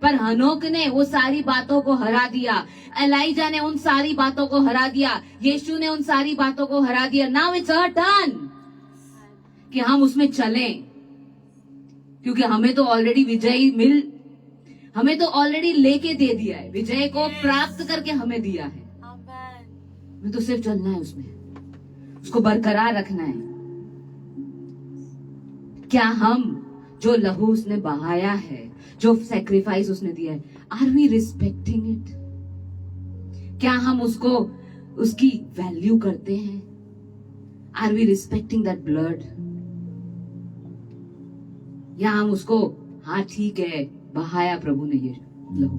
पर हनोक ने वो सारी बातों को हरा दिया। एलाइजा ने उन सारी बातों को हरा दिया। यीशु ने उन सारी बातों को हरा दिया। नाउ इट्स आवर टर्न कि हम उसमें चलें, क्योंकि हमें तो ऑलरेडी हमें तो ऑलरेडी लेके दे दिया है, विजय को प्राप्त करके हमें दिया है। हमें तो सिर्फ चलना है उसमें, उसको बरकरार रखना है। क्या हम जो लहू उसने बहाया है, जो सैक्रिफाइस उसने दिया है, आर वी रिस्पेक्टिंग इट? क्या हम उसकी वैल्यू करते हैं? Are we respecting that blood? या हम उसको, हाँ ठीक है बहाया प्रभु ने ये लहू,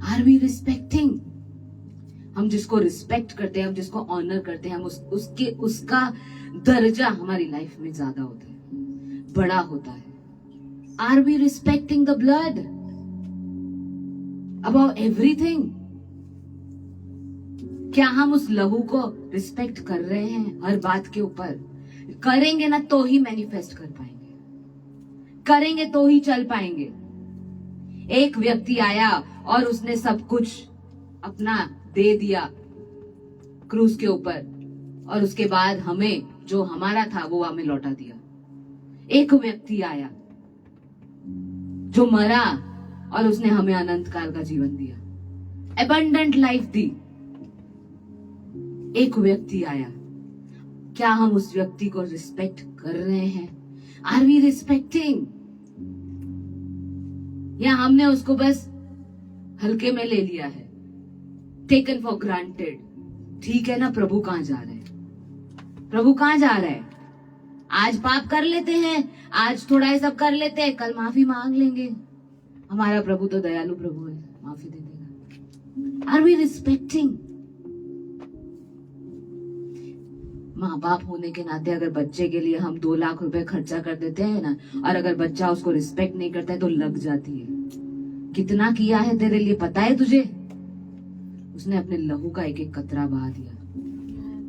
आर वी रिस्पेक्टिंग? हम जिसको रिस्पेक्ट करते हैं, हम जिसको ऑनर करते हैं, हम उसका दर्जा हमारी लाइफ में ज्यादा होता है, बड़ा होता है। Are we respecting the blood about everything? क्या हम उस लहू को रिस्पेक्ट कर रहे हैं हर बात के ऊपर? करेंगे ना तो ही मैनिफेस्ट कर पाएंगे। करेंगे तो ही चल पाएंगे। एक व्यक्ति आया और उसने सब कुछ अपना दे दिया क्रूस के ऊपर, और उसके बाद हमें जो हमारा था वो हमें लौटा दिया। एक व्यक्ति आया जो मरा और उसने हमें अनंत काल का जीवन दिया, एबंडेंट लाइफ दी। एक व्यक्ति आया, क्या हम उस व्यक्ति को रिस्पेक्ट कर रहे हैं? आर वी रिस्पेक्टिंग, या हमने उसको बस हल्के में ले लिया है, टेकन फॉर ग्रांटेड? ठीक है ना, प्रभु कहां जा रहे हैं? प्रभु कहां जा रहे हैं? आज पाप कर लेते हैं, आज थोड़ा ये सब कर लेते हैं, कल माफी मांग लेंगे। हमारा प्रभु तो दयालु प्रभु है, माफी दे देगा। Are we respecting? माँ बाप होने के नाते अगर बच्चे के लिए हम 2 लाख रुपए खर्चा कर देते हैं ना, और अगर बच्चा उसको रिस्पेक्ट नहीं करता है तो लग जाती है। कितना किया है तेरे लिए पता है तुझे? उसने अपने लहू का एक एक कतरा बहा दिया,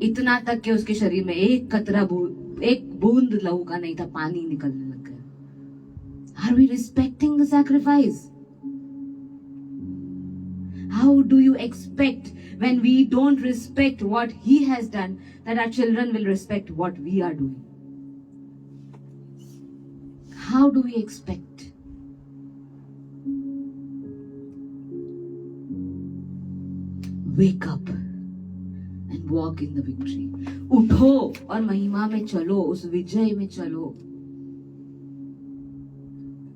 इतना तक कि उसके शरीर में एक बूंद लहू का नहीं था, पानी निकलने लग गया। Are we respecting the sacrifice? How do you expect, when we don't respect what he has done, that our children will respect what we are doing? How do we expect? Wake up and walk in the victory. उठो और महिमा में चलो, उस विजय में चलो।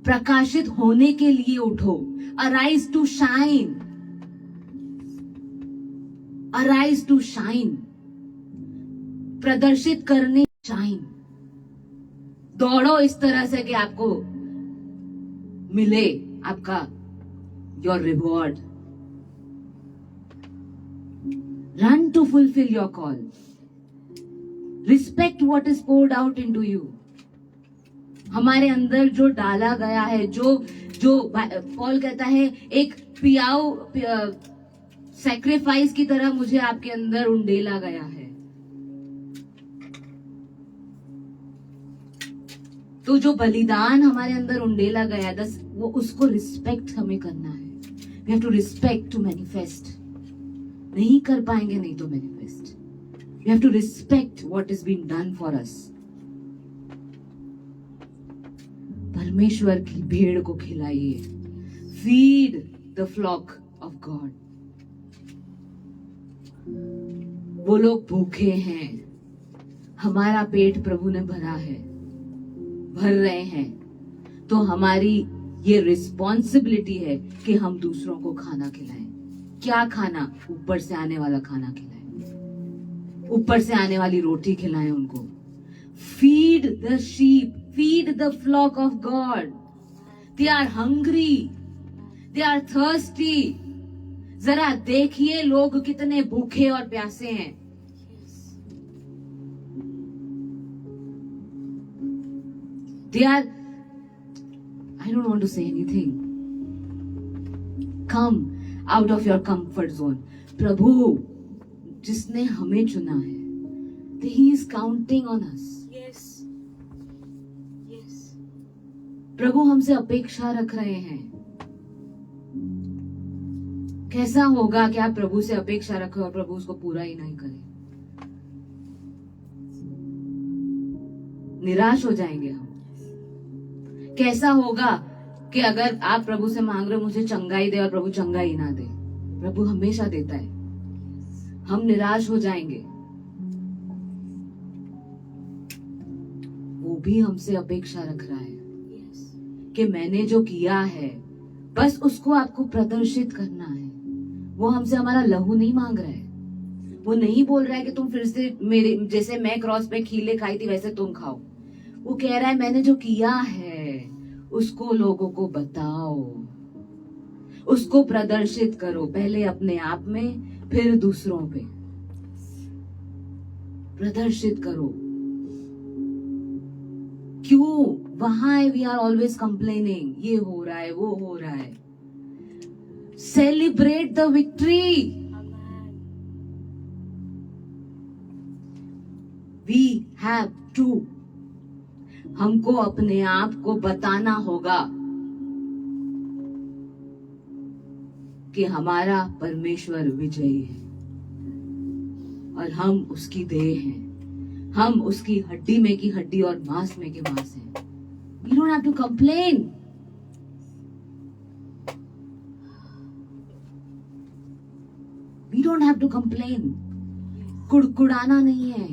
प्रकाशित होने के लिए उठो। Arise to shine. Arise to shine. प्रदर्शित करने, शाइन। दौड़ो इस तरह से कि आपको मिले आपका your reward. Run to fulfil your call. Respect what is poured out into you. हमारे अंदर जो डाला गया है, जो पॉल कहता है, एक पियाऊ सैक्रिफाइस की तरह मुझे आपके अंदर उंडेला गया है। तो जो बलिदान हमारे अंदर उंडेला गया है, वो उसको रिस्पेक्ट हमें करना है। We have to respect to manifest. नहीं कर पाएंगे नहीं तो manifest. We have to respect what is been done for us. परमेश्वर की भेड़ को खिलाइए। Feed the flock of God. वो लोग भूखे हैं, हमारा पेट प्रभु ने भरा है, भर रहे हैं, तो हमारी ये रिस्पॉन्सिबिलिटी है कि हम दूसरों को खाना खिलाएं। क्या खाना? ऊपर से आने वाला खाना खिलाएं, ऊपर से आने वाली रोटी खिलाएं उनको। Feed the sheep, feed the flock of God. They are hungry, they are thirsty. जरा देखिए लोग कितने भूखे और प्यासे हैं। They are, I don't want to say anything. Come out of your comfort zone. प्रभु जिसने हमें चुना है, He is counting on us. Yes. Yes. प्रभु हमसे अपेक्षा रख रहे हैं। कैसा होगा कि आप प्रभु से अपेक्षा रखें और प्रभु उसको पूरा ही नहीं करे? निराश हो जाएंगे हम। कैसा होगा कि अगर आप प्रभु से मांग रहे हो मुझे चंगाई दे और प्रभु चंगाई ना दे? प्रभु हमेशा देता है। हम निराश हो जाएंगे। वो भी हमसे अपेक्षा रख रहा है कि मैंने जो किया है बस उसको आपको प्रदर्शित करना है। वो हमसे हमारा लहू नहीं मांग रहा है। वो नहीं बोल रहा है कि तुम फिर से मेरे जैसे मैं क्रॉस पे खीले खाई थी वैसे तुम खाओ। वो कह रहा है मैंने जो किया है उसको लोगों को बताओ, उसको प्रदर्शित करो, पहले अपने आप में फिर दूसरों पे प्रदर्शित करो। क्यों? वहां वी आर ऑलवेज कंप्लेनिंग, ये हो रहा है वो हो रहा है। Celebrate the victory. We have to हमको अपने आप को बताना होगा कि हमारा परमेश्वर विजयी है और हम उसकी देह हैं, हम उसकी हड्डी में की हड्डी और मांस में के मांस हैं। We don't have to complain. We don't have to complain. कुड़कुड़ाना नहीं है,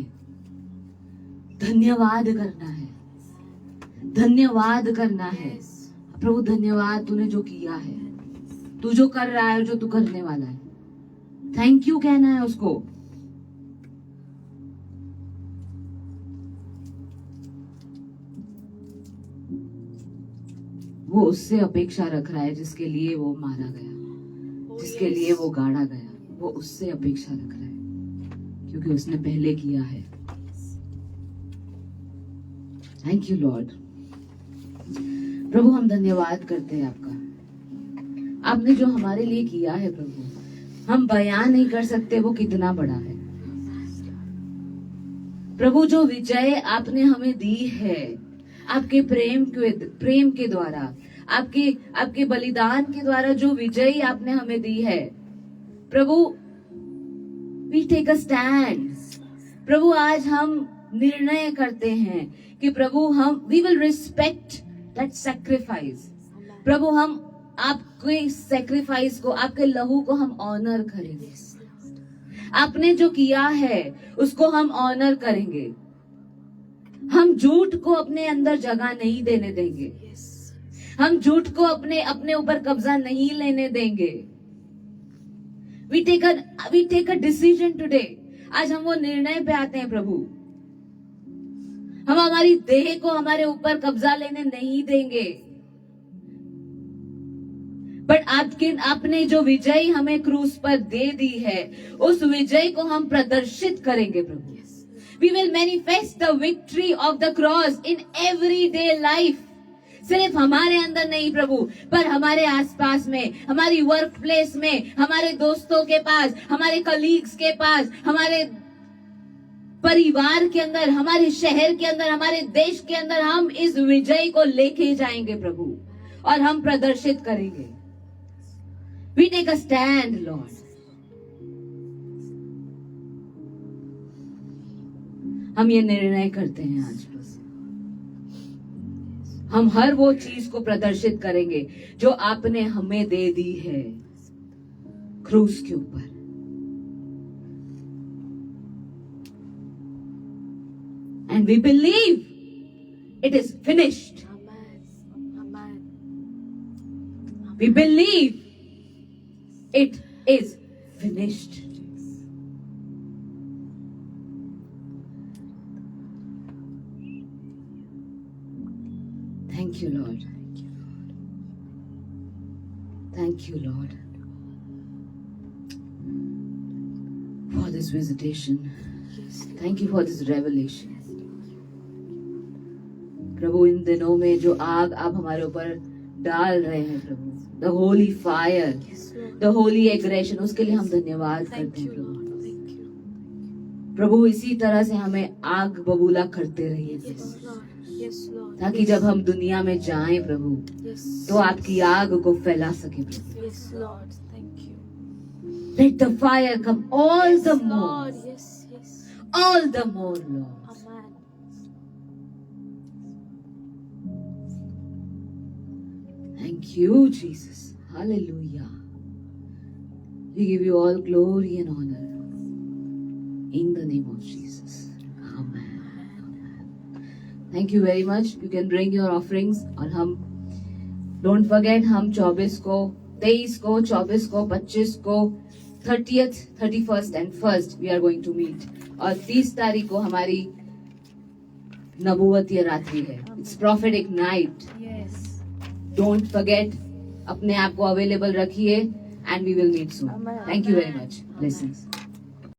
धन्यवाद करना है, धन्यवाद करना है। प्रभु धन्यवाद तूने जो किया है, तू जो कर रहा है, जो तू करने वाला है, थैंक यू कहना है उसको। वो उससे अपेक्षा रख रहा है जिसके लिए वो मारा गया, जिसके लिए वो गाड़ा गया, वो उससे अपेक्षा रख रहा है क्योंकि उसने पहले किया है। Thank you Lord. प्रभु हम धन्यवाद करते हैं आपका, आपने जो हमारे लिए किया है प्रभु, हम बयान नहीं कर सकते वो कितना बड़ा है। प्रभु जो विजय आपने हमें दी है आपके प्रेम के द्वारा, आपके बलिदान के द्वारा, जो विजय आपने हमें दी है प्रभु, वी टेक अ स्टैंड। प्रभु आज हम निर्णय करते हैं कि प्रभु हम we will respect that sacrifice. प्रभु हम आपके सैक्रिफाइस को, आपके लहू को हम ऑनर करेंगे। आपने जो किया है उसको हम ऑनर करेंगे। हम झूठ को अपने अंदर जगह नहीं देने देंगे, हम झूठ को अपने ऊपर कब्जा नहीं लेने देंगे। We take a decision today. आज हम वो निर्णय पे आते हैं प्रभु, हम हमारी देह को हमारे ऊपर कब्जा लेने नहीं देंगे। बट आपने जो विजय हमें क्रूस पर दे दी है, उस विजय को हम प्रदर्शित करेंगे प्रभु। We will manifest the victory of the cross in everyday life. सिर्फ हमारे अंदर नहीं प्रभु, पर हमारे आसपास में, हमारी वर्क प्लेस में, हमारे दोस्तों के पास, हमारे कलीग्स के पास, हमारे परिवार के अंदर, हमारे शहर के अंदर, हमारे देश के अंदर हम इस विजय को लेके जाएंगे प्रभु और हम प्रदर्शित करेंगे। We take a stand, Lord. हम ये निर्णय करते हैं आज बस, हम हर वो चीज को प्रदर्शित करेंगे जो आपने हमें दे दी है क्रूस के ऊपर। And we believe it is finished. We believe it is finished. Thank you, Lord. Thank you, Lord, for this visitation. Thank you for this revelation. प्रभु इन दिनों में जो आग आप हमारे ऊपर डाल रहे हैं प्रभु, the holy fire, the holy aggression, उसके लिए हम धन्यवाद करते हैं प्रभु। प्रभु इसी तरह से हमें आग बबूला करते रहिए ताकि जब हम दुनिया में जाएं प्रभु तो आपकी आग को फैला सके प्रभु। Let the fire come all the more, all the more, Lord. Thank you, Jesus. Hallelujah. We give you all glory and honor in the name of Jesus. Amen. Thank you very much. You can bring your offerings और हम don't forget हम 24 को, 23 को, 24 को, 25 को, 30th, 31st and 1st we are going to meet. और 30 तारीख को हमारी नबूवतीय रात्रि है. It's prophetic night. Yes. Don't forget, अपने आप को available रखिए and we will meet soon. Thank you very much. Blessings.